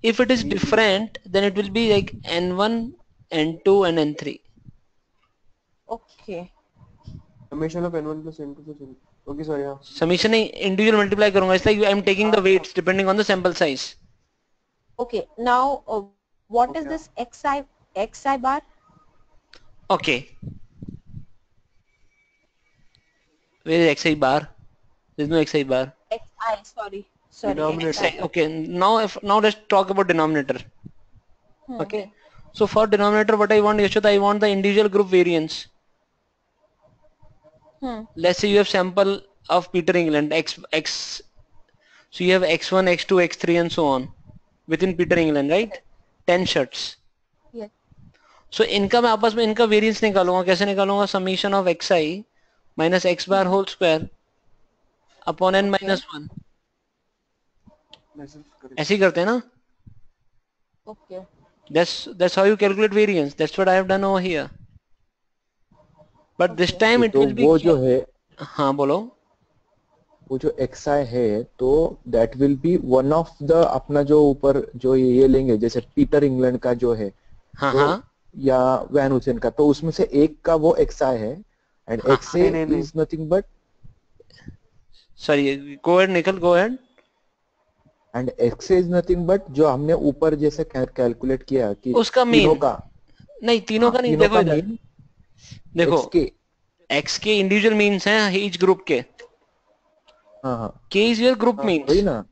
If it is different, then it will be like n1, n2 and n3. Okay. Summation of n1 plus n2 plus n. Okay, sorry, हाँ. Summation नहीं, individual multiply करूंगा. It's like I am taking the weights depending on the sample size. Okay. Now, what is Okay. this xi bar? Okay, where is xi bar? There is no xi bar. Xi. Sorry. Denominator. Xi. Okay, now let's talk about denominator. Okay, Hmm. so for denominator what I want, Yashod, I want the individual group variance. Hmm. Let's say you have sample of Peter England x, so you have x1, x2, x3 and so on within Peter England, right? 10 shirts. Yes. So इनका मैं आपस में इनका variance निकालूंगा. कैसे निकालूंगा? Summation of xi minus x bar whole square upon n Okay. Minus 1. This is correct. ऐसे ही करते हैं ना? Okay. That's how you calculate variance. That's what I have done over here. But this Okay. time it तो will be. वो जो है, हाँ बोलो. वो जो xi है तो that will be one of the, अपना जो ऊपर जो ये लेंगे जैसे पीटर इंग्लैंड का जो है हाँ तो, हाँ या वैन हुसैन का, तो उसमें से एक का वो xi है एंड हाँ. xa नहीं. is nothing but, sorry, go ahead निकल, go ahead. And xa is nothing but जो हमने ऊपर जैसे कैलकुलेट किया कि उसका तीनों मीन. का, नहीं, तीनों हाँ, का नहीं. तीनों देखो का इधर, मीन देखो xk. x के इंडिविजुअल मीन्स हैं ईच ग्रुप के. हाँ हाँ, k इज योर ग्रुप हाँ. वही मीन्स. ना,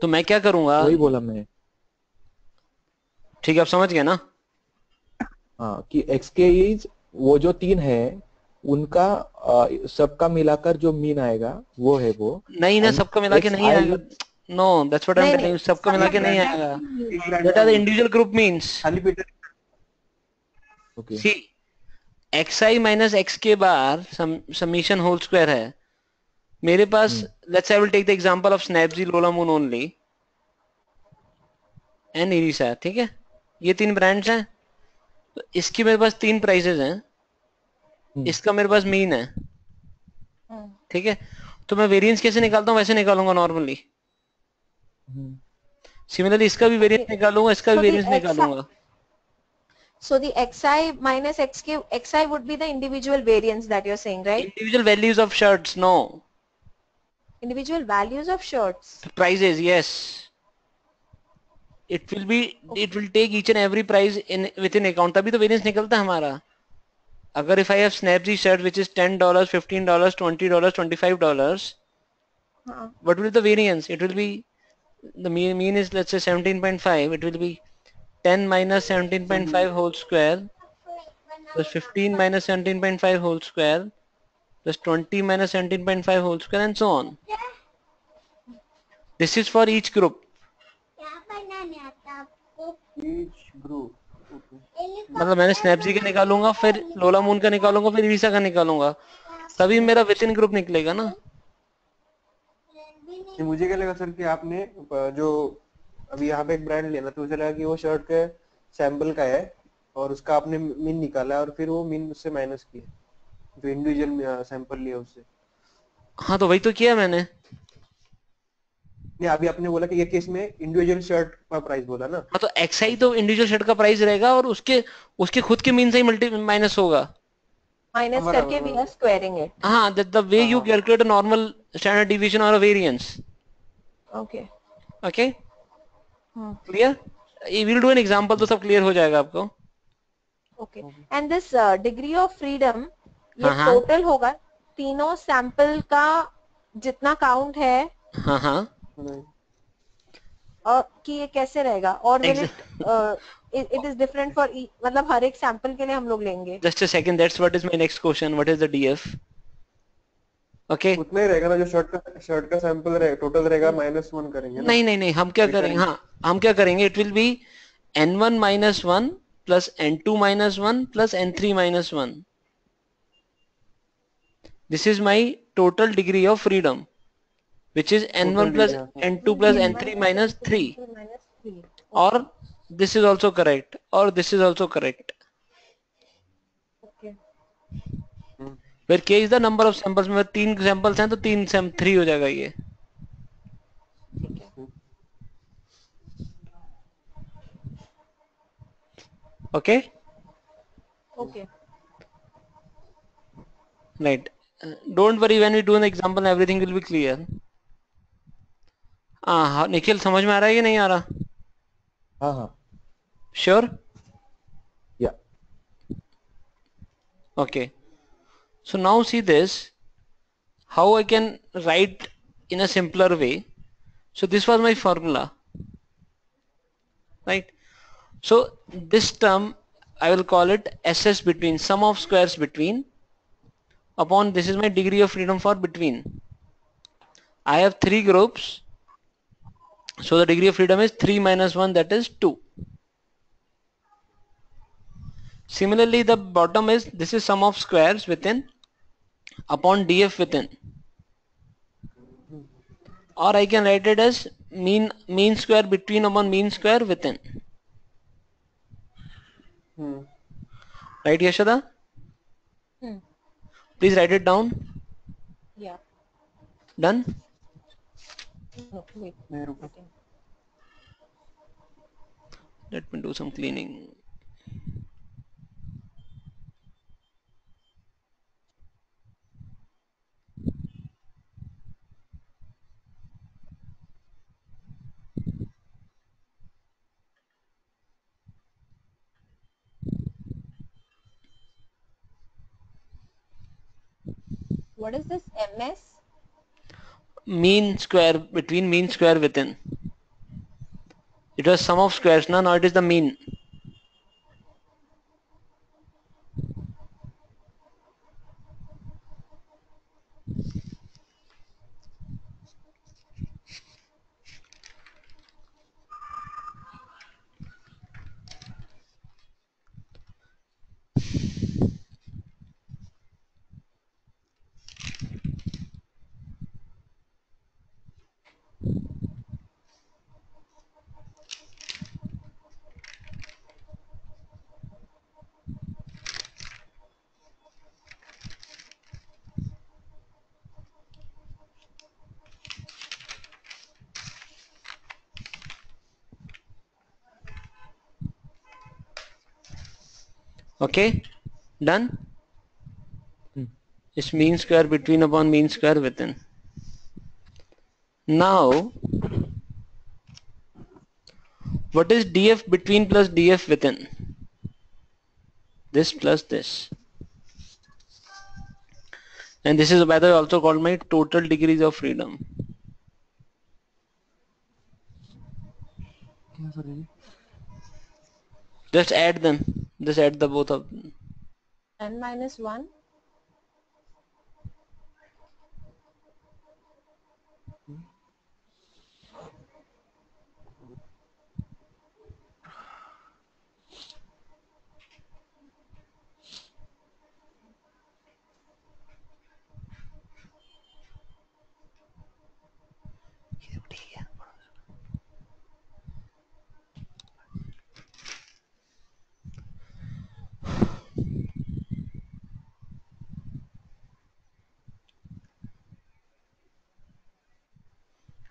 तो मैं क्या करूंगा? वही बोला मैं. ठीक है, आप समझ गए ना? हाँ कि xk इज वो जो तीन है उनका सबका मिलाकर जो मीन आएगा वो है वो, नहीं ना, एंड सबका मिला के नहीं xi आएगा. would, no, that's what I am नहीं टेलिंग. सबका मिला सबका एक के नहीं ब्रांड आएगा. exactly एक ब्रांड दैट का आर द बोल इंडिविजुअल ग्रुप मीन्स. खाली पीटर. Okay. See, xi minus x के बार समीशन होल स्क्वायर है. मेरे पास, let's I will take the example of स्नैपजी, लोला मून ओनली एंड इरिसा. ठीक है, ये तीन ब्रांड्स हैं. तो इसकी मेरे पास तीन प्राइसेस हैं. इसका मेरे पास मीन है. ठीक है, तो मैं वेरिएंस कैसे निकालता हूँ? वैसे निकालूंगा नॉर्मली. सिमिलरली इसका भी वेरिएंस Okay. निकालूंगा, इसका भी So the वेरिएंस निकालूंगा. So the xi minus xi would be the individual variance that you're saying, right? Individual values of shirts, no. Individual values of shirts. Prices, yes. It will be, it will take each and every price in with in account, तभी तो variance निकलता है हमारा. अगर if I have स्नैपजी shirt which is $10, $15, $20, $25, हाँ. what will be the variance? It will be, the mean is let's say 17.5. It will be 10 minus 17.5 whole square plus 15 minus 17.5 whole square plus 20 minus 17.5 whole square and so on. This is for each group. Each group. Okay. मतलब मैंने स्नैपजी का निकालूंगा, फिर लोला moon का निकालूंगा, फिर visa का निकालूंगा, तभी मेरा विद इन ग्रुप निकलेगा ना. ये मुझे क्या लगा सर कि आपने जो अभी यहाँ पे एक ब्रांड लेना तो मुझे लगा कि वो शर्ट के सैंपल का है और उसका आपने मीन निकाला है और फिर वो मीन उससे माइनस किया जो इंडिविजुअल सैंपल लिया उससे. हाँ, तो वही तो किया मैंने. नहीं, अभी आपने बोला कि ये केस में इंडिविजुअल शर्ट का प्राइस बोला ना. हाँ, तो एक्सआई तो इंडिविजुअल शर्ट का प्राइस रहेगा और उसके उसके खुद के मीन से ही मल्टी माइनस होगा. Minus बराबर, करके we बराबर. are squaring it. हाँ, the way you हाँ. calculate a normal standard deviation or a variance. Okay. Okay, Hmm. clear? We will do an example तो सब clear हो जाएगा आपको. Okay. And this degree of freedom ये हाँ हाँ total होगा तीनों sample का जितना count है हाँ हाँ. नहीं. और कि ये कैसे रहेगा और will Ex- it is different for मतलब हर एक sample के लिए हम लोग लेंगे. Just a second. That's what is my next question. What is the DF? Okay. उतना ही रहेगा ना जो शर्ट का सैंपल रहेगा टोटल रहेगा -1 करेंगे ना. नहीं नहीं नहीं, हम क्या Peter करेंगे? हाँ, हम क्या करेंगे? It will be n1 minus 1 plus n2 minus 1 plus n3 minus 1. This is my total degree of freedom, which is n1 total plus degree. n2 plus n3 minus 3. Minus 3. Or this is also correct. Or this is also correct. Okay. Where k is the number of samples. में तीन samples हैं तो तीन 3 हो जाएगा ये. ठीक है. Okay. Okay. Right. Don't worry, when we do an example everything will be clear. हाँ निखिल समझ में आ रहा है कि नहीं आ रहा? हाँ हाँ Sure? या Okay. So now see this, how I can write in a simpler way. So this was my formula, right? So this term I will call it SS between, sum of squares between, upon this is my degree of freedom for between. I have three groups, so the degree of freedom is 3 minus 1, that is 2. Similarly the bottom is, this is sum of squares within upon df within, or I can write it as mean square between upon mean square within. Right, Yashoda? Please write it down. Yeah. Done? No, wait. नहीं रुको Let me do some cleaning. What is this MS? Mean square between, mean square within. It was sum of squares, now it is the mean. Okay, done? It's mean square between upon mean square within. Now what is df between plus df within? This plus this. And this is by the way also called my total degrees of freedom. क्या करेंगे Just add them. Just add the both of them. N minus 1?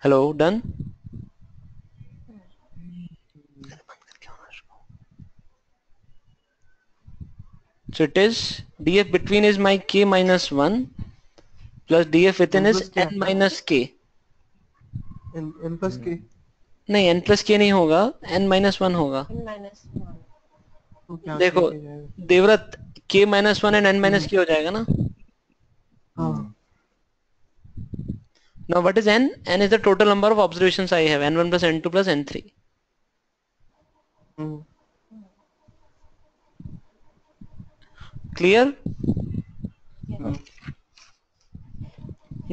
Hello, done? So it is df between is my k minus 1 plus df within n is plus क्या n minus k. n plus k नहीं n plus k नहीं होगा, n minus 1 होगा. N minus 1. तो क्या देखो k जाएगा Devvrat k minus 1 and n minus k हो जाएगा ना. हाँ Now what is n? N is the total number of observations I have, n1 plus n2 plus n3. Clear? Yes.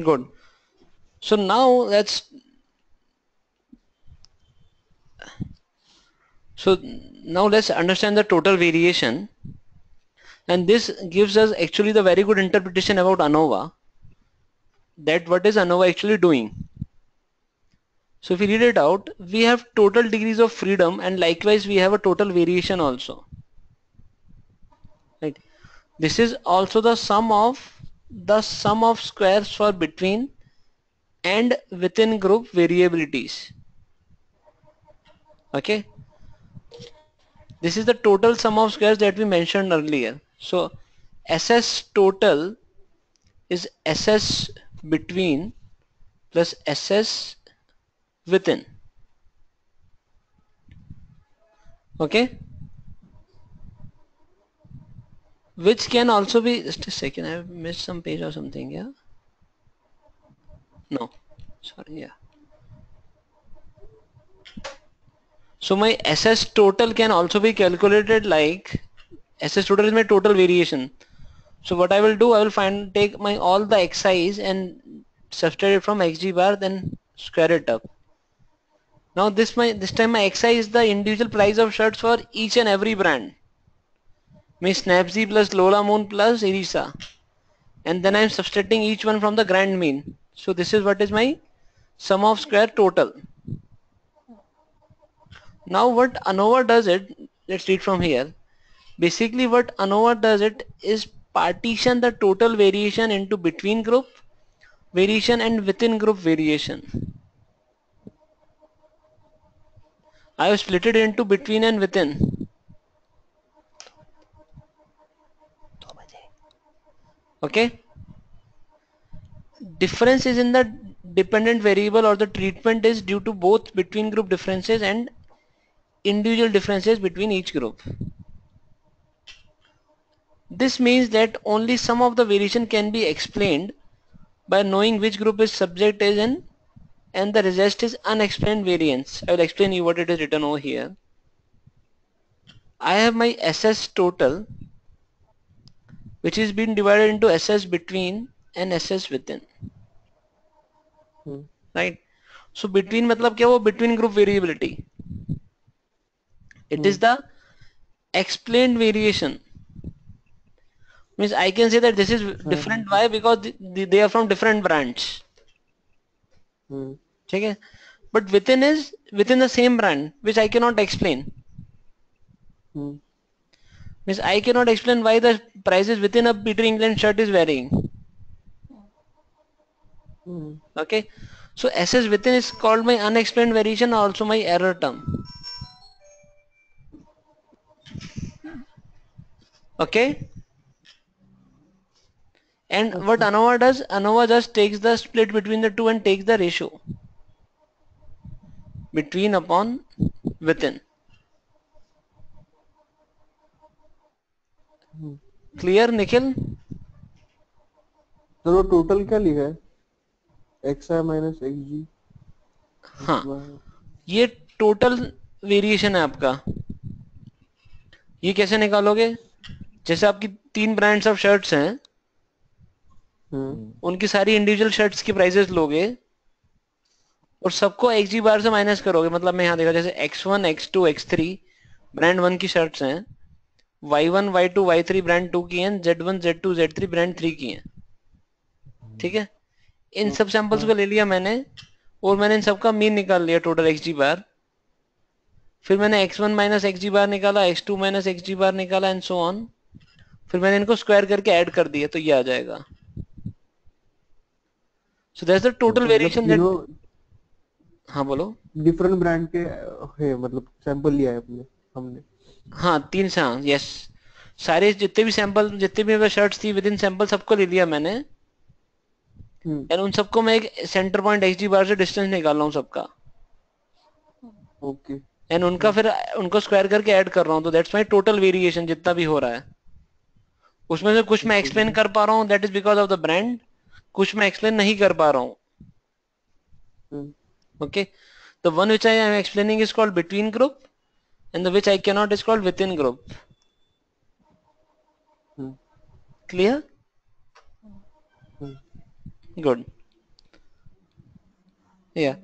Good. So now let's understand the total variation, and this gives us actually the very good interpretation about ANOVA, that what is ANOVA actually doing. So if we read it out, we have total degrees of freedom and likewise we have a total variation also. Right. This is also the sum of squares for between and within group variabilities. Okay. This is the total sum of squares that we mentioned earlier. So SS total is SS between plus SS within. Okay, which can also be, just a second, I've missed some page or something. Yeah, no, sorry. Yeah, so my SS total can also be calculated like SS total is my total variation. So what I will do, I will take my all the xi's and subtract it from xg bar, then square it up. Now this time my xi is the individual price of shirts for each and every brand. My Snapzy plus Lola Moon plus Irisa, and then I am subtracting each one from the grand mean. So this is what is my sum of square total. Now what ANOVA does it, let's read from here. Basically what ANOVA does it is partition the total variation into between group variation and within group variation. I have split it into between and within. Okay. Difference is in the dependent variable, or the treatment is due to both between group differences and individual differences between each group. This means that only some of the variation can be explained by knowing which group is subject is in, and the rest is unexplained variance. I will explain you what it is written over here. I have my SS total, which is being divided into SS between and SS within. Right? So between मतलब क्या वो between group variability. It is the explained variation. Means I can say that this is different. Why? Because they are from different brands. ठीक है? But within is within the same brand, which I cannot explain. Means I cannot explain why the prices within a Peter England shirt is varying. Okay, so SS within is called my unexplained variation, also my error term. Okay, and what ANOVA does, ANOVA just takes the split between the two and takes the ratio between upon within. Clear, Nikhil? तो total क्या लिखा है? XI minus XG. हाँ, ये total variation है आपका. ये कैसे निकालोगे? जैसे आपकी 3 ब्रांड्स ऑफ शर्ट्स हैं, उनकी सारी इंडिविजुअल शर्ट्स की प्राइसेस लोगे और सबको XG बार से माइनस करोगे. मतलब मैं यहाँ देखा जैसे X1, X2, X3 ब्रांड 1 की शर्ट्स हैं, Y1, Y2, Y3 ब्रांड 2 की हैं, Z1, Z2, Z3 ब्रांड 3 की हैं. ठीक है, इन सब सैंपल्स को ले लिया मैंने और मैंने इन सबका मीन निकाल लिया टोटल XG बार. फिर मैंने X1 माइनस XG बार निकाला, X2 माइनस XG बार निकाला एंड सो ऑन. फिर मैंने इनको स्क्वायर करके ऐड कर दिया तो ये आ जाएगा. So that's the total variation that. हाँ बोलो. डिफरेंट ब्रांड के है, मतलब सैंपल लिया है अपने हमने. हाँ 3 से. हाँ यस, सारे जितने भी सैंपल, जितने भी मेरे शर्ट्स थी विद इन सैंपल सबको ले लिया मैंने एंड उन सबको मैं एक सेंटर पॉइंट XG बार से डिस्टेंस निकाल रहा हूँ सबका. ओके. एंड उनका फिर उनको स्क्वायर करके ऐड कर रहा हूँ. तो दैट्स माय टोटल वेरिएशन जितना भी हो रहा है. उसमें से कुछ मैं एक्सप्लेन कर पा रहा हूँ, that is because of the brand. कुछ मैं एक्सप्लेन नहीं कर पा रहा हूँ. Okay, the one which I am explaining is called between group and the which I cannot is called within group. Clear? Good. Yeah.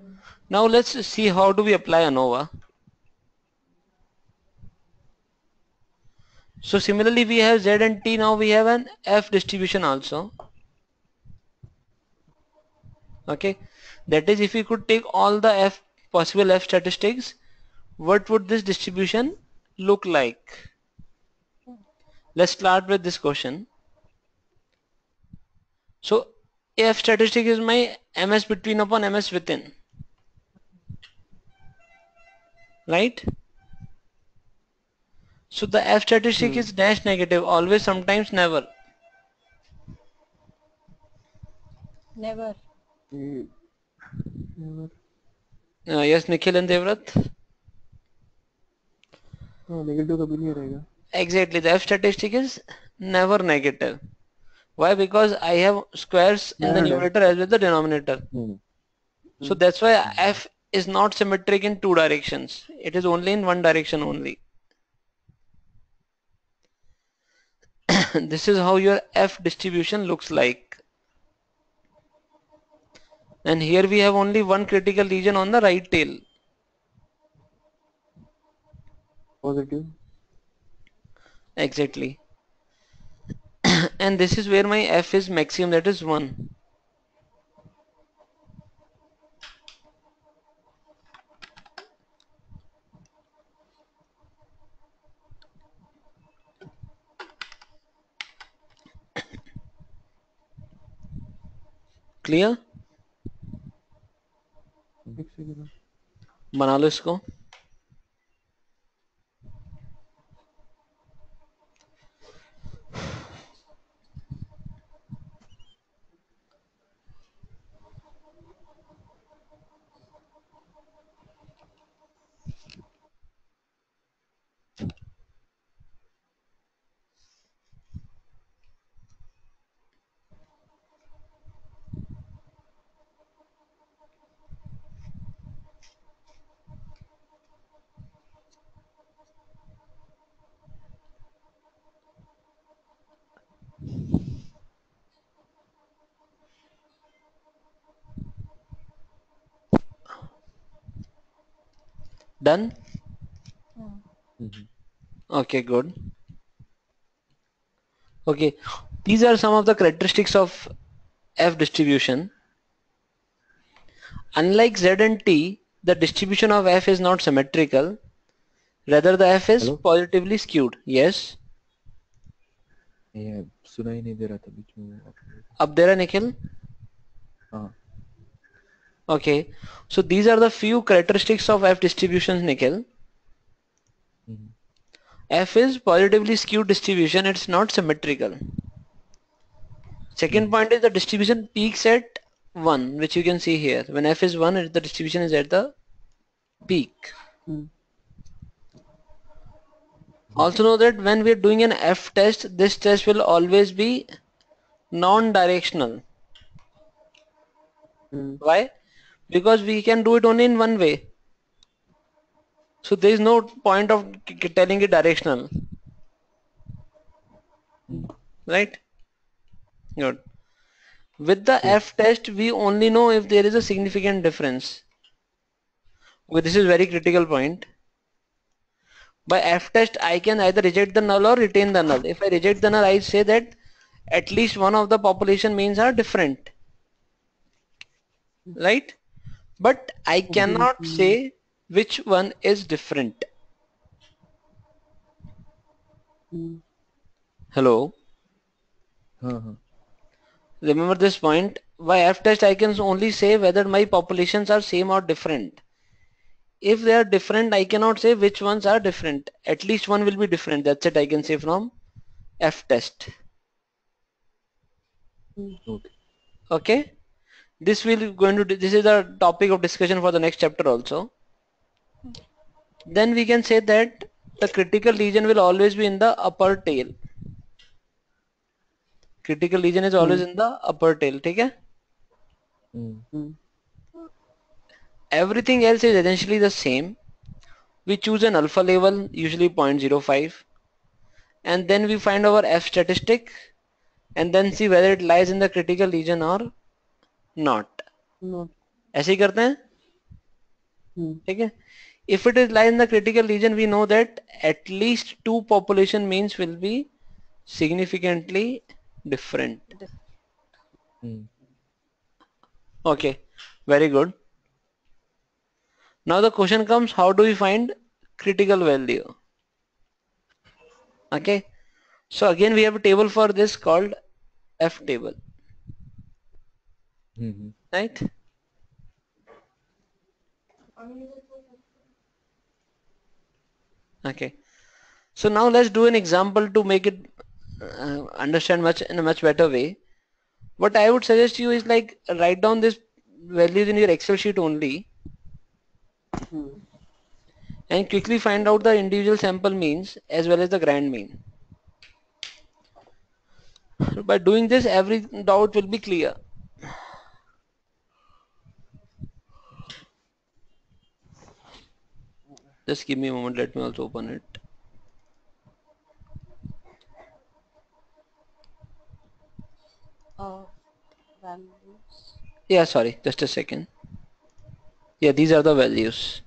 Now let's see how do we apply ANOVA. So similarly we have Z and T. Now we have an F distribution also. Okay, that is if we could take all the possible F statistics, what would this distribution look like? Let's start with this question. So F statistic is my MS between upon MS within, right? So the F statistic is dash negative, always, sometimes, never. Never. never. Yes, Nikhil and Devrat. हाँ negative कभी नहीं रहेगा. Exactly, the f statistic is never negative. Why? Because I have squares in the Bad है. numerator as well as the denominator. So that's why f is not symmetric in two directions. It is only in one direction only. This is how your f distribution looks like. And here we have only one critical region on the right tail. Positive. Exactly. And this is where my f is maximum, that is 1. Clear? एक second. बना लो इसको. Done? Okay, good. Okay, these are some of the characteristics of f distribution. Unlike z and t, the distribution of f is not symmetrical. Rather, the f is Hello? positively skewed. Yes. ये सुना ही नहीं दे रहा था बीच में. Up there, Nikhil? हाँ. Okay. So these are the few characteristics of f distributions, Nikhil. F is positively skewed distribution. It's not symmetrical. Second point is the distribution peaks at 1, which you can see here. When f is 1, the distribution is at the peak. Also know that when we are doing an f test, this test will always be non-directional. Why? Because we can do it only in one way. So there is no point of telling it directional. Right? Good. With the f test, we only know if there is a significant difference. Okay, this is very critical point. By f test, I can either reject the null or retain the null. If I reject the null, I say that at least one of the population means are different. Right? But I cannot say which one is different. Hello? Remember this point. By f test, I can only say whether my populations are same or different. If they are different, I cannot say which ones are different. At least one will be different. That's it I can say from f test. Okay? This is the topic of discussion for the next chapter also. Then we can say that the critical region will always be in the upper tail. Critical region is always in the upper tail. Okay? Everything else is essentially the same. We choose an alpha level, usually 0.05, and then we find our f statistic and then see whether it lies in the critical region or not. ऐसे ही करते हैं. ठीक है. If it is lie in the critical region, we know that at least two population means will be significantly different. Okay, very good. Now the question comes, how do we find critical value? Okay, so again we have a table for this called F table. Right? Okay, so now let's do an example to make it understand in a much better way. What I would suggest you is like write down this values in your Excel sheet only and quickly find out the individual sample means as well as the grand mean. By doing this, every doubt will be clear. Just give me a moment, let me also open it. Values. Yeah, sorry, just a second. Yeah, these are the values.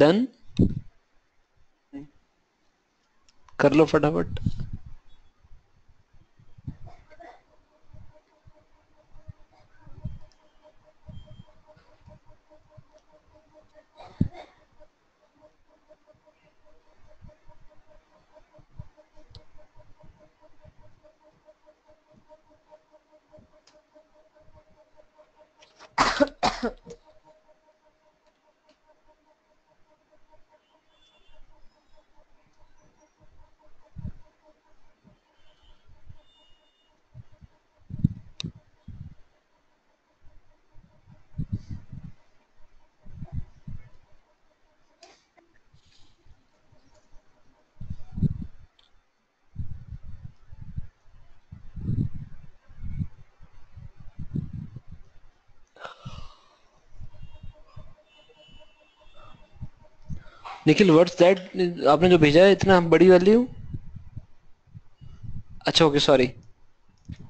Done? कर लो फटाफट. Nikhil what's that आपने जो भेजा है इतना बड़ी value. अच्छा okay sorry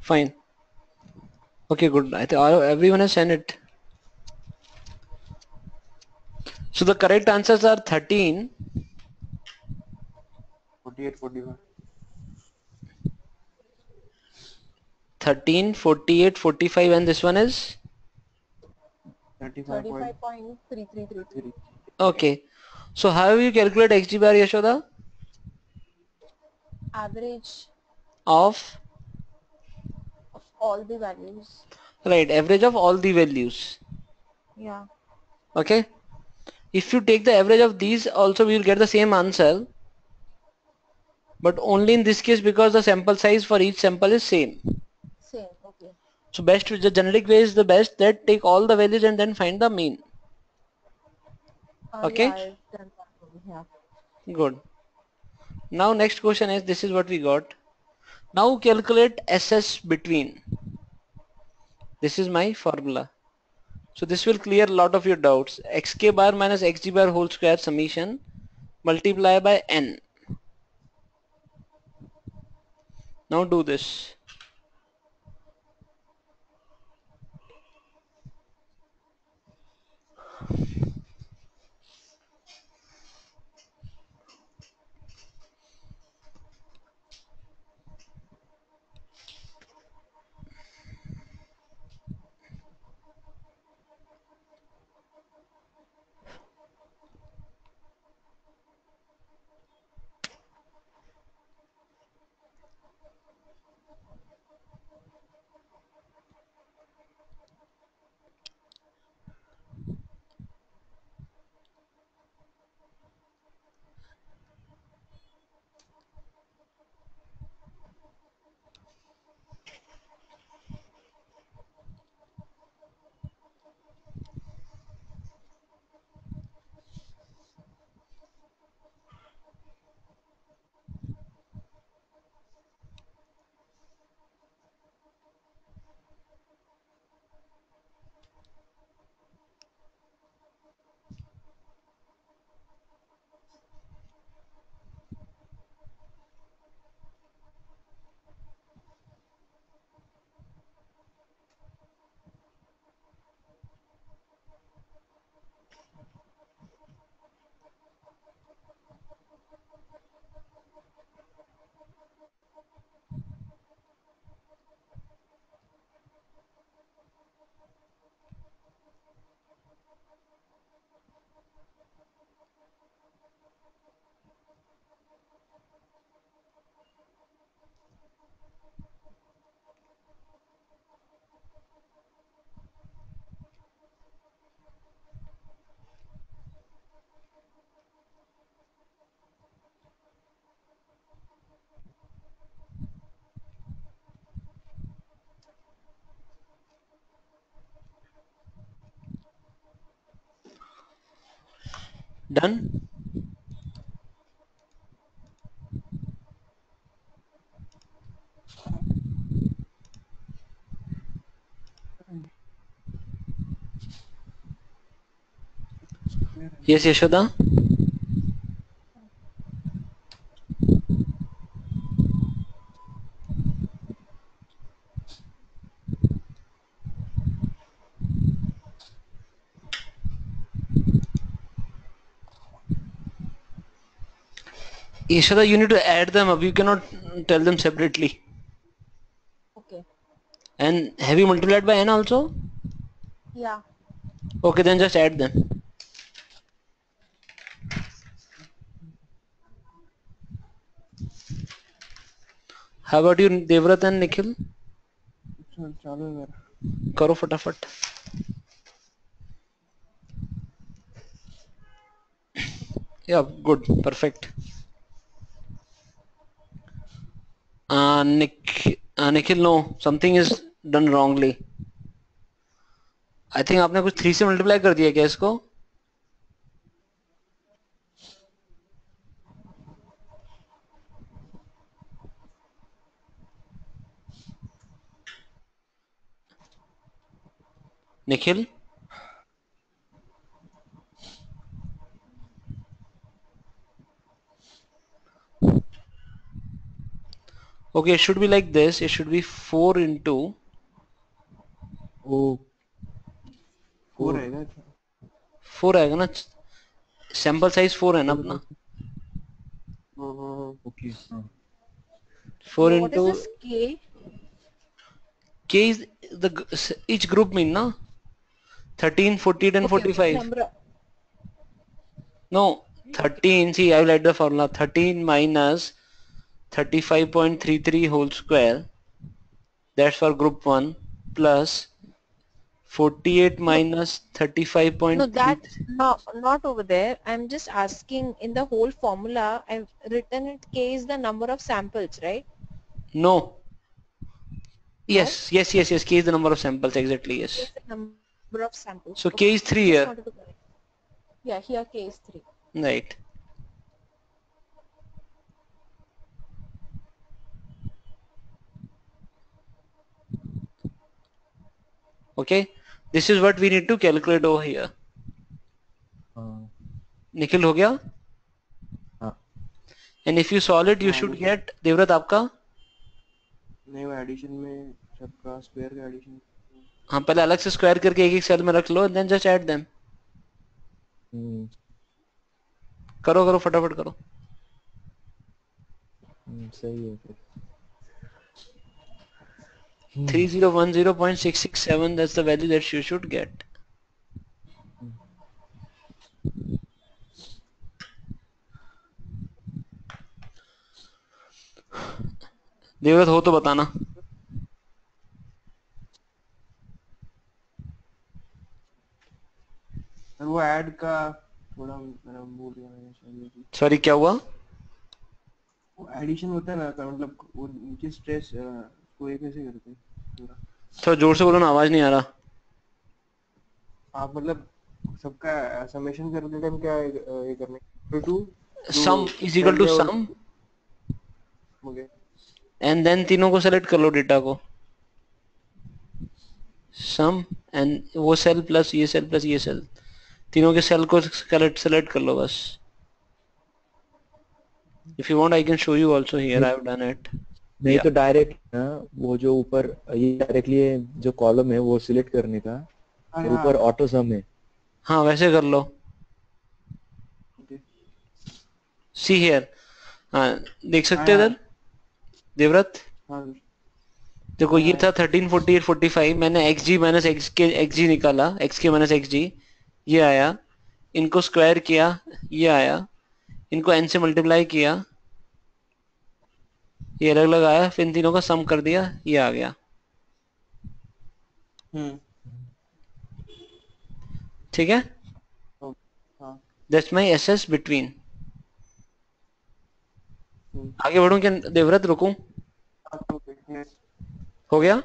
fine okay good I think everyone has sent it. So the correct answers are 13, 48, 45. 13, 48, 45 and this one is 35.3. 35.3333. okay. So how you calculate xg bar Yashoda? Average Of of all the values. right average of all the values. Yeah. Okay. If you take the average of these also we will get the same answer. But only in this case because the sample size for each sample is same. Same. Okay. So best the generic way is the best that take all the values and then find the mean. Yeah, Okay, I've done that one. Yeah. good. Now next question is this is what we got. Now calculate SS between. This is my formula. So this will clear a lot of your doubts. Xk bar minus xg bar whole square summation multiply by n. Now do this. Done. Yes Yashoda. Yashada, you need to add them up. You cannot tell them separately. Okay. And have you multiplied by n also? Yeah. Okay, then just add them. How about you, Devrat and Nikhil? चालू है मेरा। करो फटाफट। Yeah, good, perfect. Nikhil, no, something is done wrongly. I think आपने कुछ 3 से multiply कर दिया क्या इसको? Nikhil? Okay, it should be like this. It should be 4 into ओ 4 आएगा। 4 आएगा ना, सैंपल साइज 4 है ना अपना। ओके हाँ 4 What is into this K? K is the each group mean na 13, 14 and Okay, 45. number of, No, 13, see I will add the formula. 13 minus 35.33 whole square, that's for group 1, plus 48 no, minus no, that's 35.33. not over there. I'm just asking, in the whole formula, I've written it K is the number of samples, right? No, No? yes, K is the number of samples, exactly, K is yes. the number of samples. So Okay. K is 3 Just here, wanted to correct. Yeah, here K is 3. right. Okay, this is what we need to calculate over here. हाँ निखिल हो गया? हाँ And if you solve it, you हाँ should वो get, Devvrat आपका? नहीं, वो addition में सबका स्क्वायर का एडिशन। हाँ, पहले अलग से स्क्वायर करके एक एक सेल में रख लो, and then just add them. करो करो फटाफट करो। सही है फिर 3010.667, that's the value that you should get. Devvrat हो तो बताना। और वो ऐड का थोड़ा मैंने भूल गया मैंने शायद। सॉरी, क्या हुआ? वो एडिशन होता है ना का मतलब वो नीचे स्ट्रेस को ये कैसे करते हैं पूरा? थोड़ा जोर से बोलो ना, आवाज नहीं आ रहा। आप मतलब सबका समेशन करने टाइम क्या ये करने टू सम जो इज इक्वल सेल टू है और सम, हो गया। एंड देन तीनों को सेलेक्ट कर लो, डेटा को। सम एंड वो सेल प्लस ये सेल, तीनों के सेल को सेलेक्ट कर लो बस। If you want, I can show you also here. नहीं I have done it. नहीं Yeah. तो डायरेक्ट ना वो जो ऊपर ये डायरेक्टली जो कॉलम है वो सिलेक्ट करने का हाँ और ऊपर ऑटो सम है। हाँ, वैसे कर लो। Okay See here. हाँ, देख हाँ सकते हैं इधर देवव्रत? हाँ देखो ये था 13, 48, 45। मैंने xg माइनस xg निकाला, xk माइनस xg, ये आया। इनको स्क्वायर किया, ये आया। इनको n से मल्टीप्लाई किया, ये अलग अलग आया। फिर इन तीनों का सम कर दिया, ये आ गया। ठीक है, हाँ दैट्स माई एसएस बिटवीन। आगे बढ़ूं क्या देवव्रत, रुकूं? हो गया?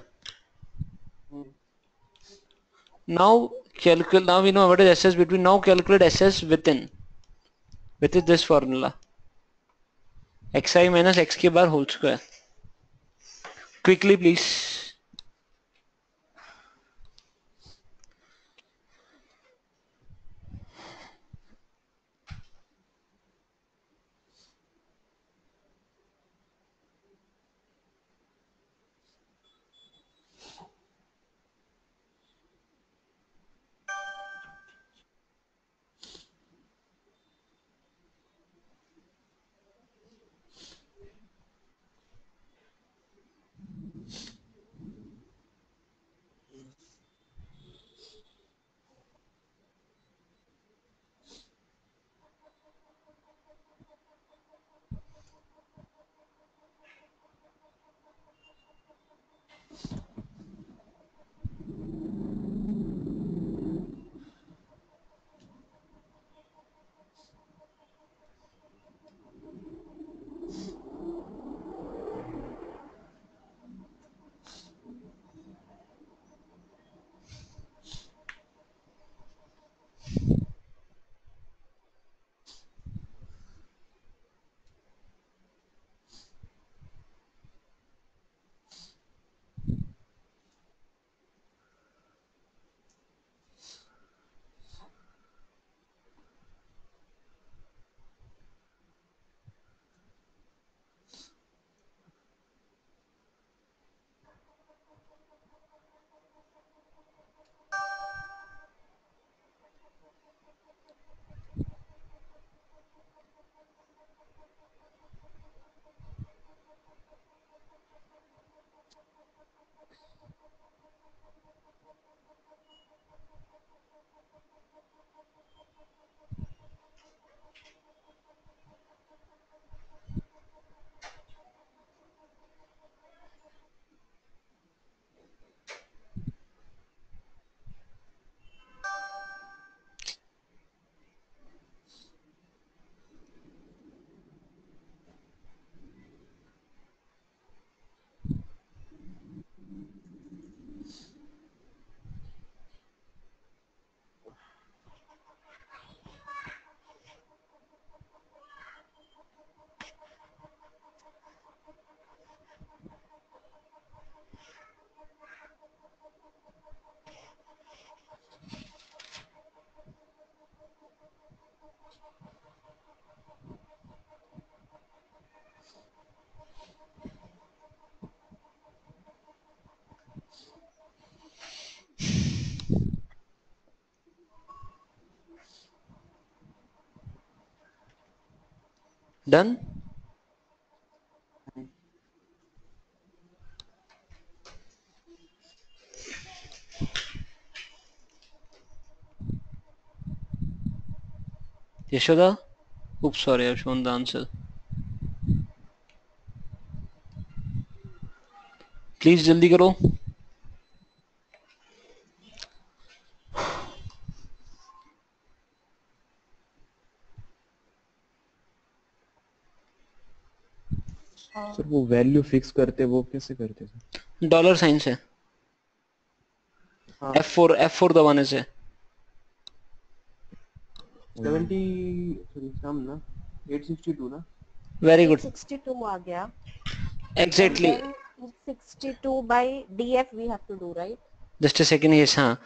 Now calculate, now we know what is SS between, now calculate SS within. With this formula xi minus x के bar whole square. Quickly please. Done? Yashoda? Oops, sorry, I've shown the answer. Please जल्दी करो. Sir वो value fix करते वो कैसे करते sir? Dollar sign से. हाँ F4 दबाने से. 70 सॉरी कम ना 862 ना. Very good. 862 आ गया. Exactly. And then 62 by DF we have to do, right? Just a second, yes, हाँ.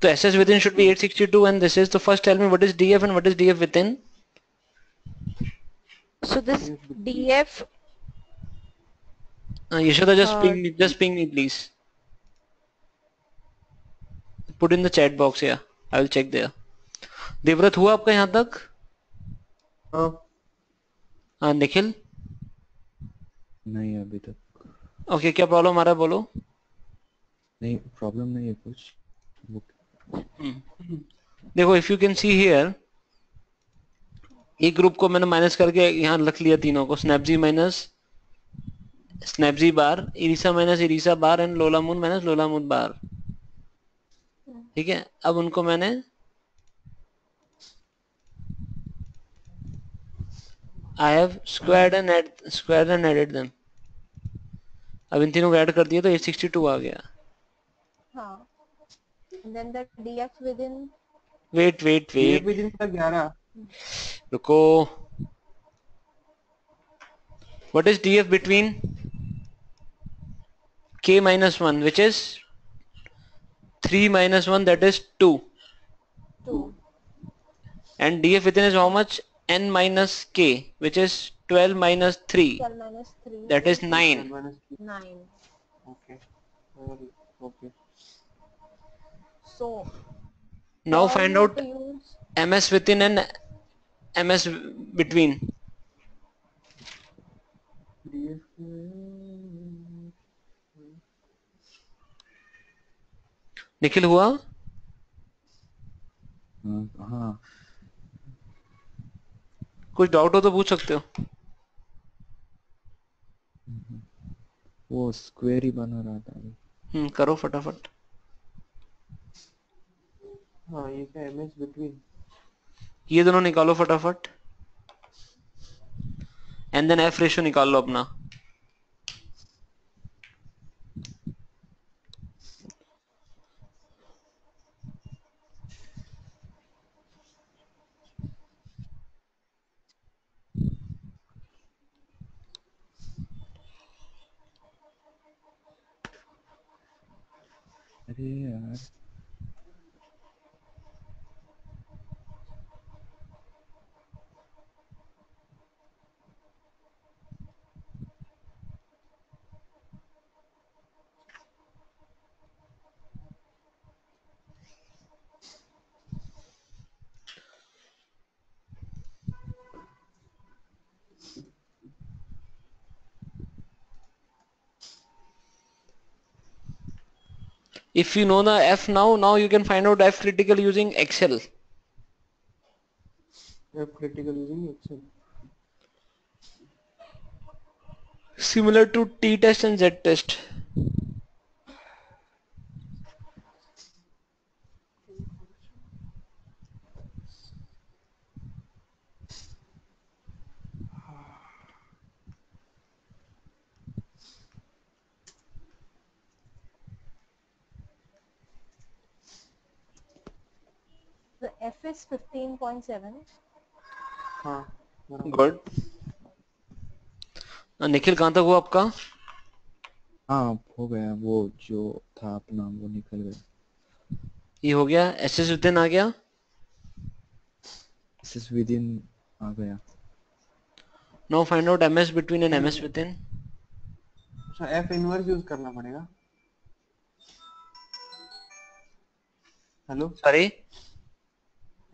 तो SS within should be 862 and this is, so first tell me what is DF and what is DF within? So this DF, Yashoda, just ping me please. Put in the chat box, yeah. I will check there. Devvrat हुआ आपका यहाँ तक? हाँ हाँ निखिल? नहीं अभी तक. Okay, क्या प्रॉब्लम आ रहा है बोलो. नहीं प्रॉब्लम नहीं है कुछ. देखो, if you can see here, एक ग्रुप को मैंने माइनस करके यहाँ रख लिया तीनों को. स्नैपजी माइनस स्नैपजी बार, इरिसा माइनस इरिसा bar and Lola Moon minus Lola Moon bar. ठीक है, अब उनको मैंने I have squared and added them. अब इन तीनों को ऐड कर दिया तो 862 आ गया. हाँ. And then the DF within. Wait ये विदिन का 11 रुको, what is df between k minus 1, which is 3 minus 1, that is 2, 2. and df within is how much? n minus k, which is 12 minus 3, 12 minus 3 that is is 9. 9. Okay. Okay. So Now here find you have out to use ms within and ms between. DF Nikhil हुआ? हाँ कुछ doubt हो तो पूछ सकते हो. वो square ही बना रहा था अभी। करो फटाफट. हाँ ये क्या एमएस बिटवीन ये दोनों निकालो फटाफट, एंड देन एफ रेशियो निकाल लो अपना. अरे यार If you know the f now you can find out f critical using Excel. F critical using Excel Similar to t test and z test. the F is 15.7. हाँ बराबर। Good. Nikhil कहाँ तक हुआ आपका? हाँ हो गया वो जो था अपना वो निकल गया ये हो गया. एस एस विदिन आ गया. दिस इज विद इन आ गया Now find out ms between and ms within. अच्छा एफ इनवर्स यूज करना पड़ेगा। Hello Sorry.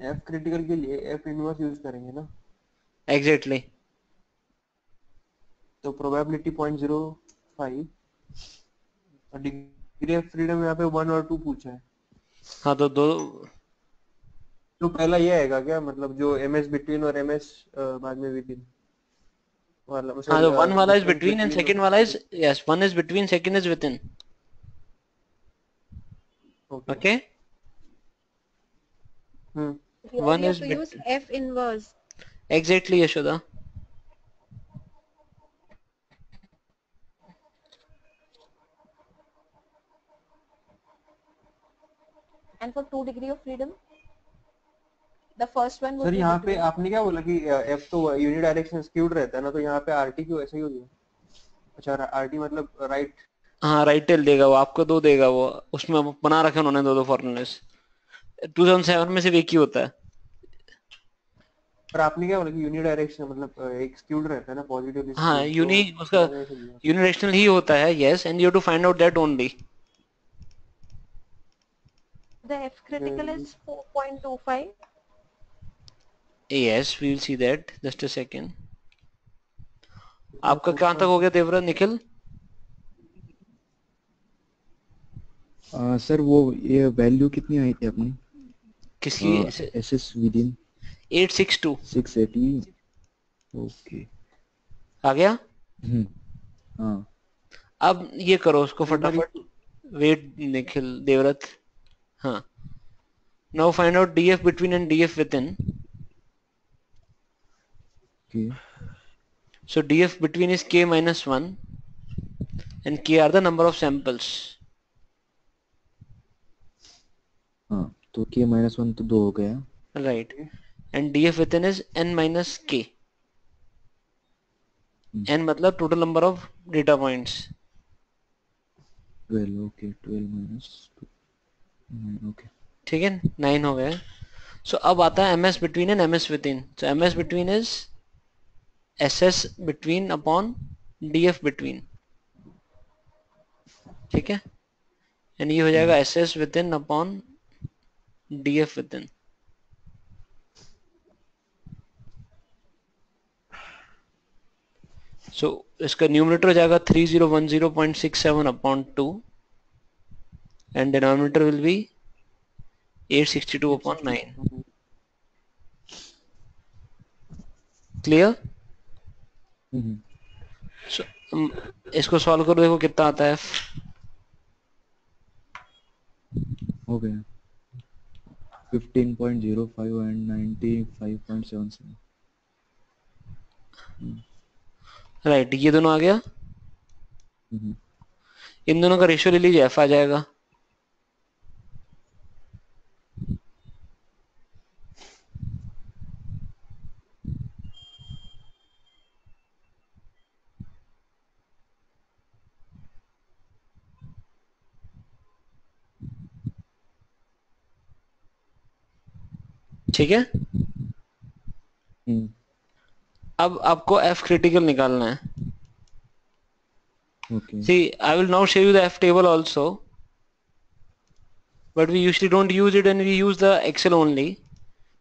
एफ क्रिटिकल के लिए एफ इनवर्स यूज करेंगे ना, Exactly. तो प्रोबेबिलिटी 0.05 और डिग्री ऑफ फ्रीडम यहाँ पे 1 और 2 पूछा है, हाँ तो दो. तो पहला ये आएगा क्या, मतलब जो एम एस बिटवीन और एम एस बाद में विद इन वाला, हाँ तो सॉरी one वाला is difference between and between. second वाला is, yes, one is between, second is within. Okay Okay. Here One you is have to use F inverse. exactly, Yashoda. And for 2 degree of freedom, the first one would sir be यहाँ पे between. आपने क्या बोला कि F तो uni direction skewed रहता है ना, तो यहाँ पे आरटी क्यों ऐसे ही हो गया? अच्छा आरटी मतलब राइट। हाँ राइट टेल देगा वो आपको, दो देगा वो. उसमें बना रखे उन्होंने दो फॉर्मूलेस. 2007 में सिर्फ एक ही होता है. पर आपने क्या बोला कि यूनि डायरेक्शन मतलब एक स्क्यूड रहता है ना, पॉजिटिव हाँ स्क्यूड, यूनि तो उसका मैंने ऐसे लिया। यूनिडायरेक्शनल ही होता है. Yes, and you to find out that only. The F critical is 4.25. Yes we will see that. Just a second. आपका कहाँ तक हो गया देवराज? निखिल सर वो ये वैल्यू कितनी आई थी अपनी किसकी? S S within 862 680 okay आ गया. हाँ अब ये करो उसको एक बार फटाफट. वेट निखिल देवरथ. हाँ. Now find out DF between and DF within. Okay So df between is k minus 1 and k are the number of samples. हाँ तो k -1 तो 2 हो गया Right. and df within is n minus k. n मतलब total number of data points. 12, okay, 12 minus 2, 9, okay. ठीक है, 9 हो गए. So अब आता है ms between and ms within. So ms between is ss between upon df between. ठीक है, and ये हो जाएगा ss within upon df within. So इसका न्यूमरेटर हो जाएगा 3010.67 upon 2 and denominator will be 862 upon 9. Clear? So इसको सॉल्व करो, देखो कितना आता है f. हो गया 15.05 and 95.77. राइट, ये दोनों आ गया. इन दोनों का रेशियो ले लीजिए, f आ जाएगा. ठीक है, अब आपको f critical निकालना है. Okay. See, I will now show you the f table also, but we usually don't use it and we use the Excel only.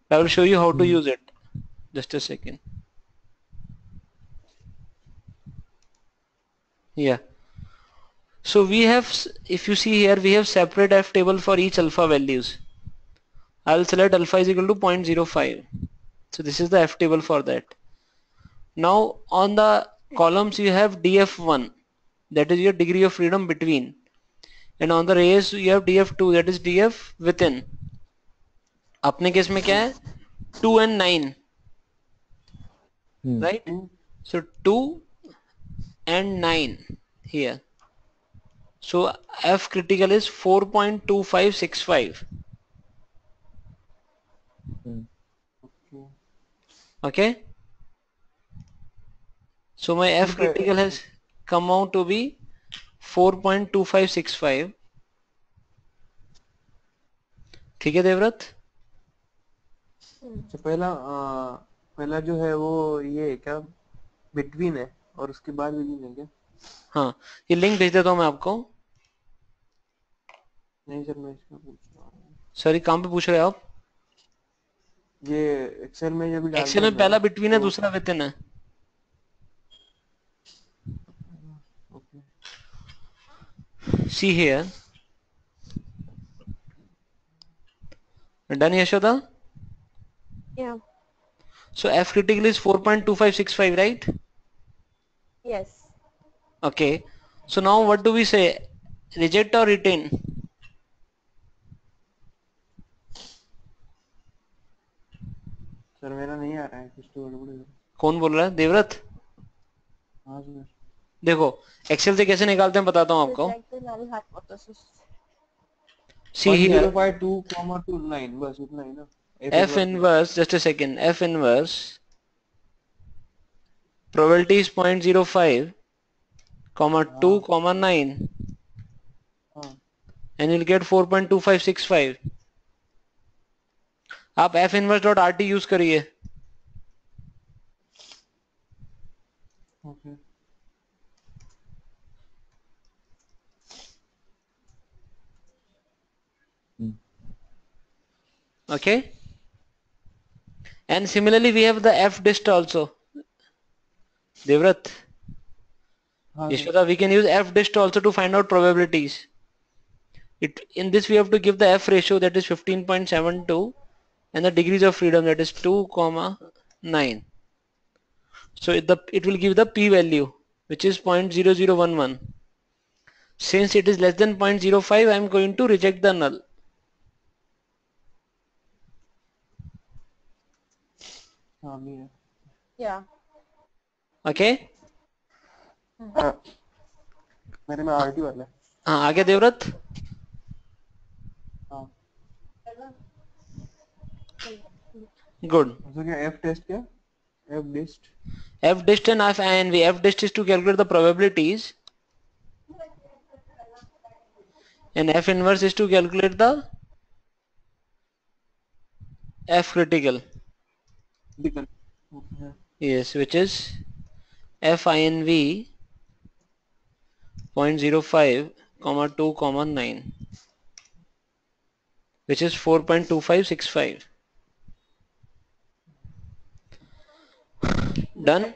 I will show you how to use it. Just a second. Yeah. So we have, if you see here, we have separate f table for each alpha values. I will select alpha is equal to 0.05. So this is the f table for that. Now on the columns you have df1, that is your degree of freedom between, and on the rays you have df2, that is df within. अपने case में क्या है, 2 and 9, right? So 2 and 9 here. So f critical is 4.2565. Okay, so my f critical has come out to be 4.2565. ठीक है देवव्रत? तो पहला जो है वो ये क्या बिटवीन है और उसके बाद बिटवीन है क्या? हाँ, ये लिंक भेज देता हूँ मैं आपको. नहीं सर, मैं इसका पूछ रहा हूँ. सॉरी, कहाँ पे पूछ रहे हो आप? ये एक्सेल में जब डाल एक्सेल रहा में पहला मैं बिटवीन है, तो दूसरा विथिन है. Okay. See here. Done, Yashoda? Yeah. So f critical is 4.2565, right? Yes. Okay. So now what do we say? Reject or retain? Sir मेरा नहीं आ रहा है, कुछ तो गड़बड़ है. कौन बोल रहा है? देवव्रत? हाँ सर. देखो एक्सेल से कैसे निकालते हैं बताता हूँ आपको. Reject the null hypothesis. See here, 0.2,29 बस इतना ही ना. f inverse, just a second, f inverse probability is 0.05 comma 2 comma 9 हाँ. and you'll get 4.2565. आप f inverse dot rt use करिए. Okay. Okay, and similarly we have the f dist also. Devrat, हाँ sir. Yashoda, we can use f dist also to find out probabilities. In this we have to give the f ratio, that is 15.72, and the degrees of freedom, that is 2 comma 9. So it will give the p value, which is 0.0011. Since it is less than 0.05, I am going to reject the null. हाँ भी है. Yeah. Okay, हाँ, मेरे में RT वाला है. हाँ आगे देवव्रत. हाँ. Good. तो क्या F टेस्ट क्या? F dist. F dist and F INV. F dist is to calculate the probabilities and F inverse is to calculate the F critical. Critical. Okay. Yes, which is FINV 0.05, 2, 9, which is 4.2565. Done?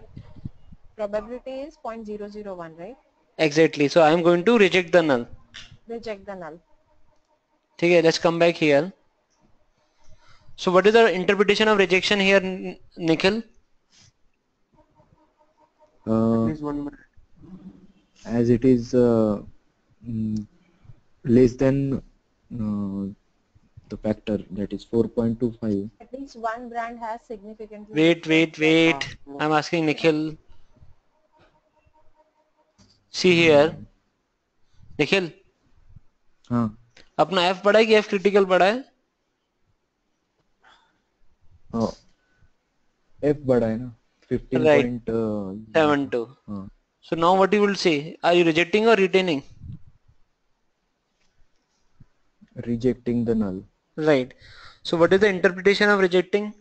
Probability is 0.001, right? Exactly. So I am going to reject the null. Reject the null. Okay, let's come back here. So what is the interpretation of rejection here, Nikhil? At Uh, least one minute. as it is mm, less than the factor, that is 4.25. At least one brand has significantly Wait, different wait, price. wait. I'm asking Nikhil. See here. Nikhil हाँ अपना F पढ़ा है कि F critical पढ़ा है? हाँ F बड़ा है ना Right. 15.72. 72. हाँ So now what you will say? Are you rejecting or retaining? rejecting the null. Right. So what is the interpretation of rejecting?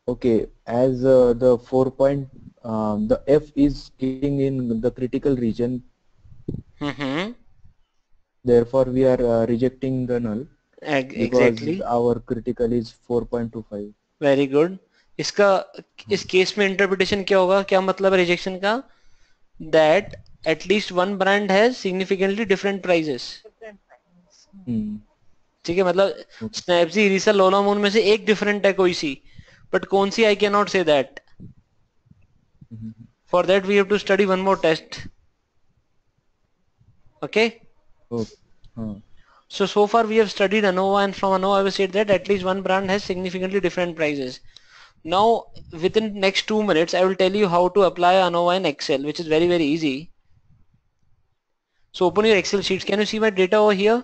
Okay, as the 4 point, the F is getting in the critical region, Mm-hmm. therefore we are rejecting the null because Exactly. our critical is 4.25. Very good. इसका इस case में interpretation क्या होगा? क्या मतलब है rejection का? That at least one brand has significantly different prices. Different prices. Hmm. ठीक है, मतलब स्नैपसी, इरिसा, लोलामून में से एक डिफरेंट है कोई सी, बट कौन सी I can not say that. Mhm. For that we have to study one more test. Okay. Oh, हाँ. So far we have studied ANOVA, and from ANOVA we said that at least one brand has significantly different prices. Now within next 2 minutes I will tell you how to apply ANOVA in Excel, which is very very easy. So open your Excel sheets. Can you see my data over here?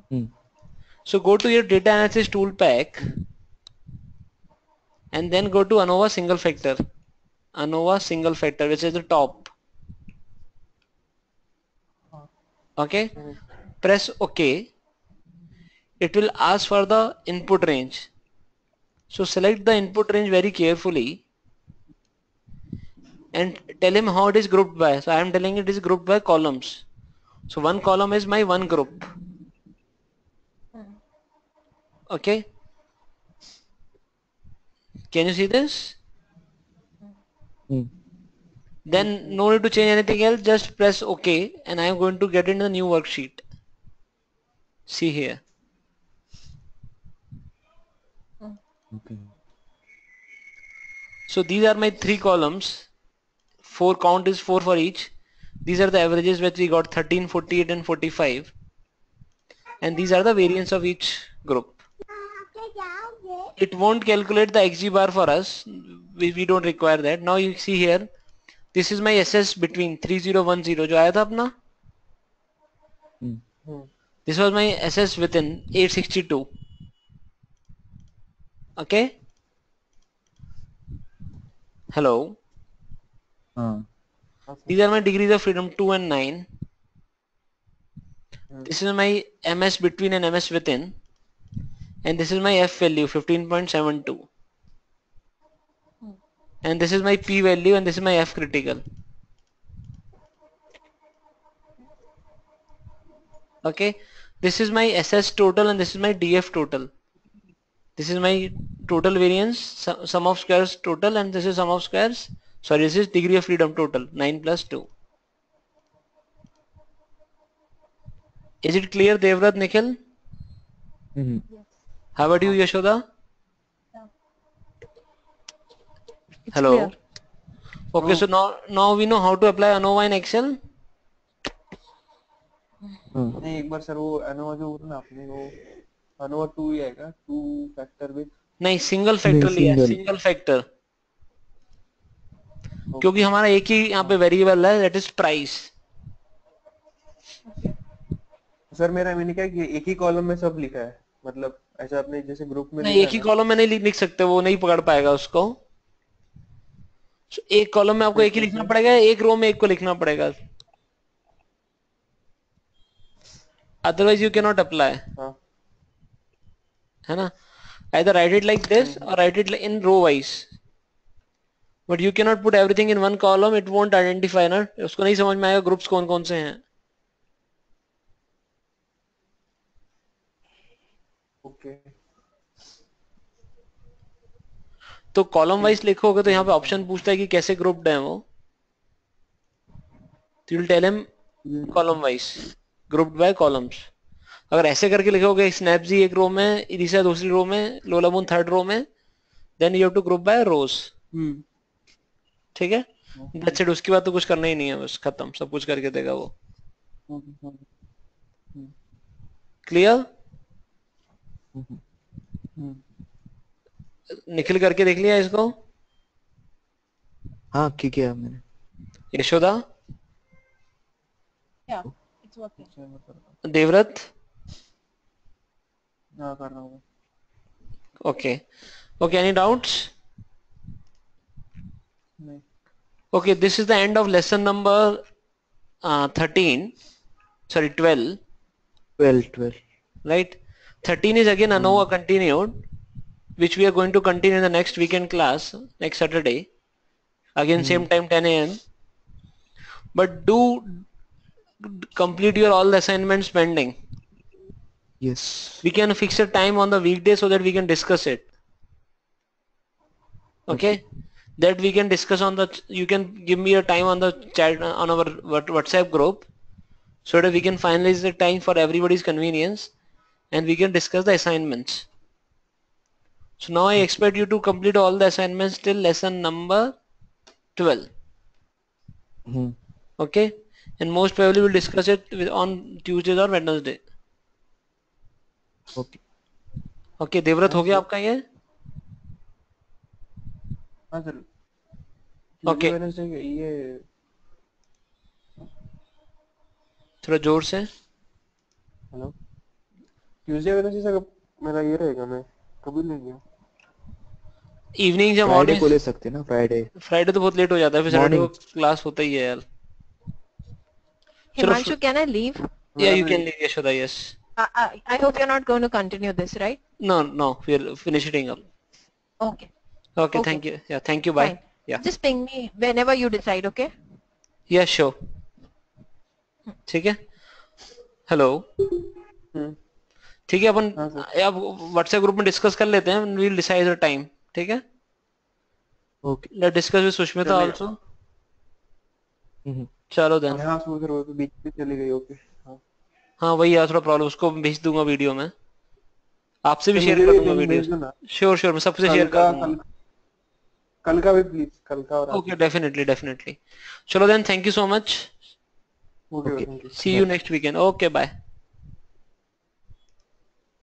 Hmm. So go to your data analysis tool pack and then go to ANOVA single factor. ANOVA single factor, which is the top. Okay. Press OK. It will ask for the input range. So select the input range very carefully and tell him how it is grouped by. So I am telling it is grouped by columns. So one column is my one group. Okay. Can you see this? Hmm. Then no need to change anything else. Just press OK and I am going to get into the new worksheet. See here. Okay. So these are my three columns. 4 count is 4 for each. These are the averages which we got 13, 48 and 45. And these are the variance of each group. It won't calculate the XG bar for us. We don't require that. Now you see here. This is my SS between 3010 जो आया था अपना. Hmm. This was my SS within 862. Okay. Hello. हाँ. These are my degrees of freedom 2 and 9. This is my MS between and MS within. And this is my F value 15.72. And this is my P value and this is my F critical. Okay. This is my SS total and this is my DF total. This is my total variance, sum of squares total, and this is sum of squares. Sorry, this is degree of freedom total, 9 plus 2. Is it clear, Devrat, Nikhil? Mhm. Yes. How about you, Yashoda? Yeah. It's Hello. clear. Okay, so now we know how to apply ANOVA in Excel. हाँ. नहीं एक बार sir वो ANOVA जो बोला ना आपने वो ANOVA 2 ही आएगा 2 फैक्टर विथ नहीं, सिंगल फैक्टर लिया है, single. सिंगल फैक्टर, क्योंकि हमारा एक ही यहाँ पे वेरिएबल है, that is price. Okay. Sir मेरा मैंने क्या कि एक ही कॉलम में सब लिखा है मतलब ऐसा आपने जैसे ग्रुप में नहीं, लिखा एक है ही ना, कॉलम में नहीं लिख सकते, वो नहीं पकड़ पाएगा उसको। So, एक कॉलम में आपको फिर एक ही लिखना कैसे? पड़ेगा, एक रो में एक को लिखना पड़ेगा, otherwise you can not apply, हाँ। है ना। either write it like this hmm, or write it in row wise, but you cannot put everything in one column, it won't identify ना, उसको नहीं समझ में आएगा ग्रुप्स कौन कौन से हैं। ओके। तो कॉलम ठीक वाइज लिखोगे तो यहाँ पे लिखता ऑप्शन हूँ। पूछता है कि कैसे ग्रुप्ड है वो, तो यू विल टेल हिम ये column wise, grouped by columns. अगर ऐसे करके लिखोगे स्नैपजी एक रो में, इरिसा दूसरी रो में, लोलामुन थर्ड रो में, then you have to group by rows. Hmm. ठीक है, ओके। दैट्स इट, उसके बाद तो कुछ करना ही नहीं है, बस खत्म, सब कुछ करके देगा वो। हम्म, हम्म, हम्म, क्लियर? हम्म। हम्म। निखिल करके देख लिया इसको? हाँ की किया मैंने। यशोदा? Yeah, it's working. अच्छा, मैं करता देवव्रत? हूँ। हाँ, कर रहा हूँ। Okay, okay, any doubts? नहीं। Okay, this is the end of lesson number 13, sorry 12, 12 right? 13 is again ANOVA continued, which we are going to continue in the next weekend class, next Saturday, again same time 10 a.m. But do complete your all the assignments pending. Yes. We can fix a time on the weekday so that we can discuss it. Okay. Okay? That we can discuss on the, you can give me a time on the chat on our WhatsApp group so that we can finalize the time for everybody's convenience and we can discuss the assignments. So now I okay. expect you to complete all the assignments till lesson number 12. Hmm. Okay? And most probably we'll discuss it on Tuesday or Wednesday. Okay. Okay, Devvrat हाँ हो गया sir. आपका ये? हाँ sir. Tuesday Okay, Wednesday ये थोड़ा जोर से। हेलो, ट्यूजडे वेडनेसडे सर मेरा ये रहेगा, मैं कभी नहीं गया। इवनिंग या फ्राइडे मॉर्निंग? को ले सकते हैं ना, फ्राइडे फ्राइडे तो बहुत लेट हो जाता है, फिर सैटरडे को मॉर्निंग। क्लास होता ही है यार। चलो, Himanshu, can I leave? या मेरा यू भी। Can leave Yashoda, yes. I hope you're not going to continue this, right? No, no, we'll finish it up. Okay. Okay, Okay. thank you. Yeah, thank you. Bye. Fine. Yeah. Just ping me whenever you decide, okay? Yeah, sure. ठीक है। Hello? हम्म। ठीक है, अपन हाँ sir. अब WhatsApp group में discuss कर लेते हैं, वील डिसाइड द टाइम। ठीक है, okay. Let discuss with Sushmita चलेगा। आल्सो। चलो देन। हाँ सर, वो तो बीच में चली गई। ओके। हाँ हाँ वही यार, थोड़ा प्रॉब्लम, उसको भेज दूंगा वीडियो में, आपसे भी सर, शेयर मुझे कर भी दूंगा लिंक वीडियो। भेज दो ना। श्योर श्योर, मैं सबसे कल शेयर कर का दूंगा। कल का भी प्लीज, कल का और आज ओके, का। Definitely definitely. चलो then, thank you so much, okay, okay. Thank you. See you bye. Next weekend, okay bye.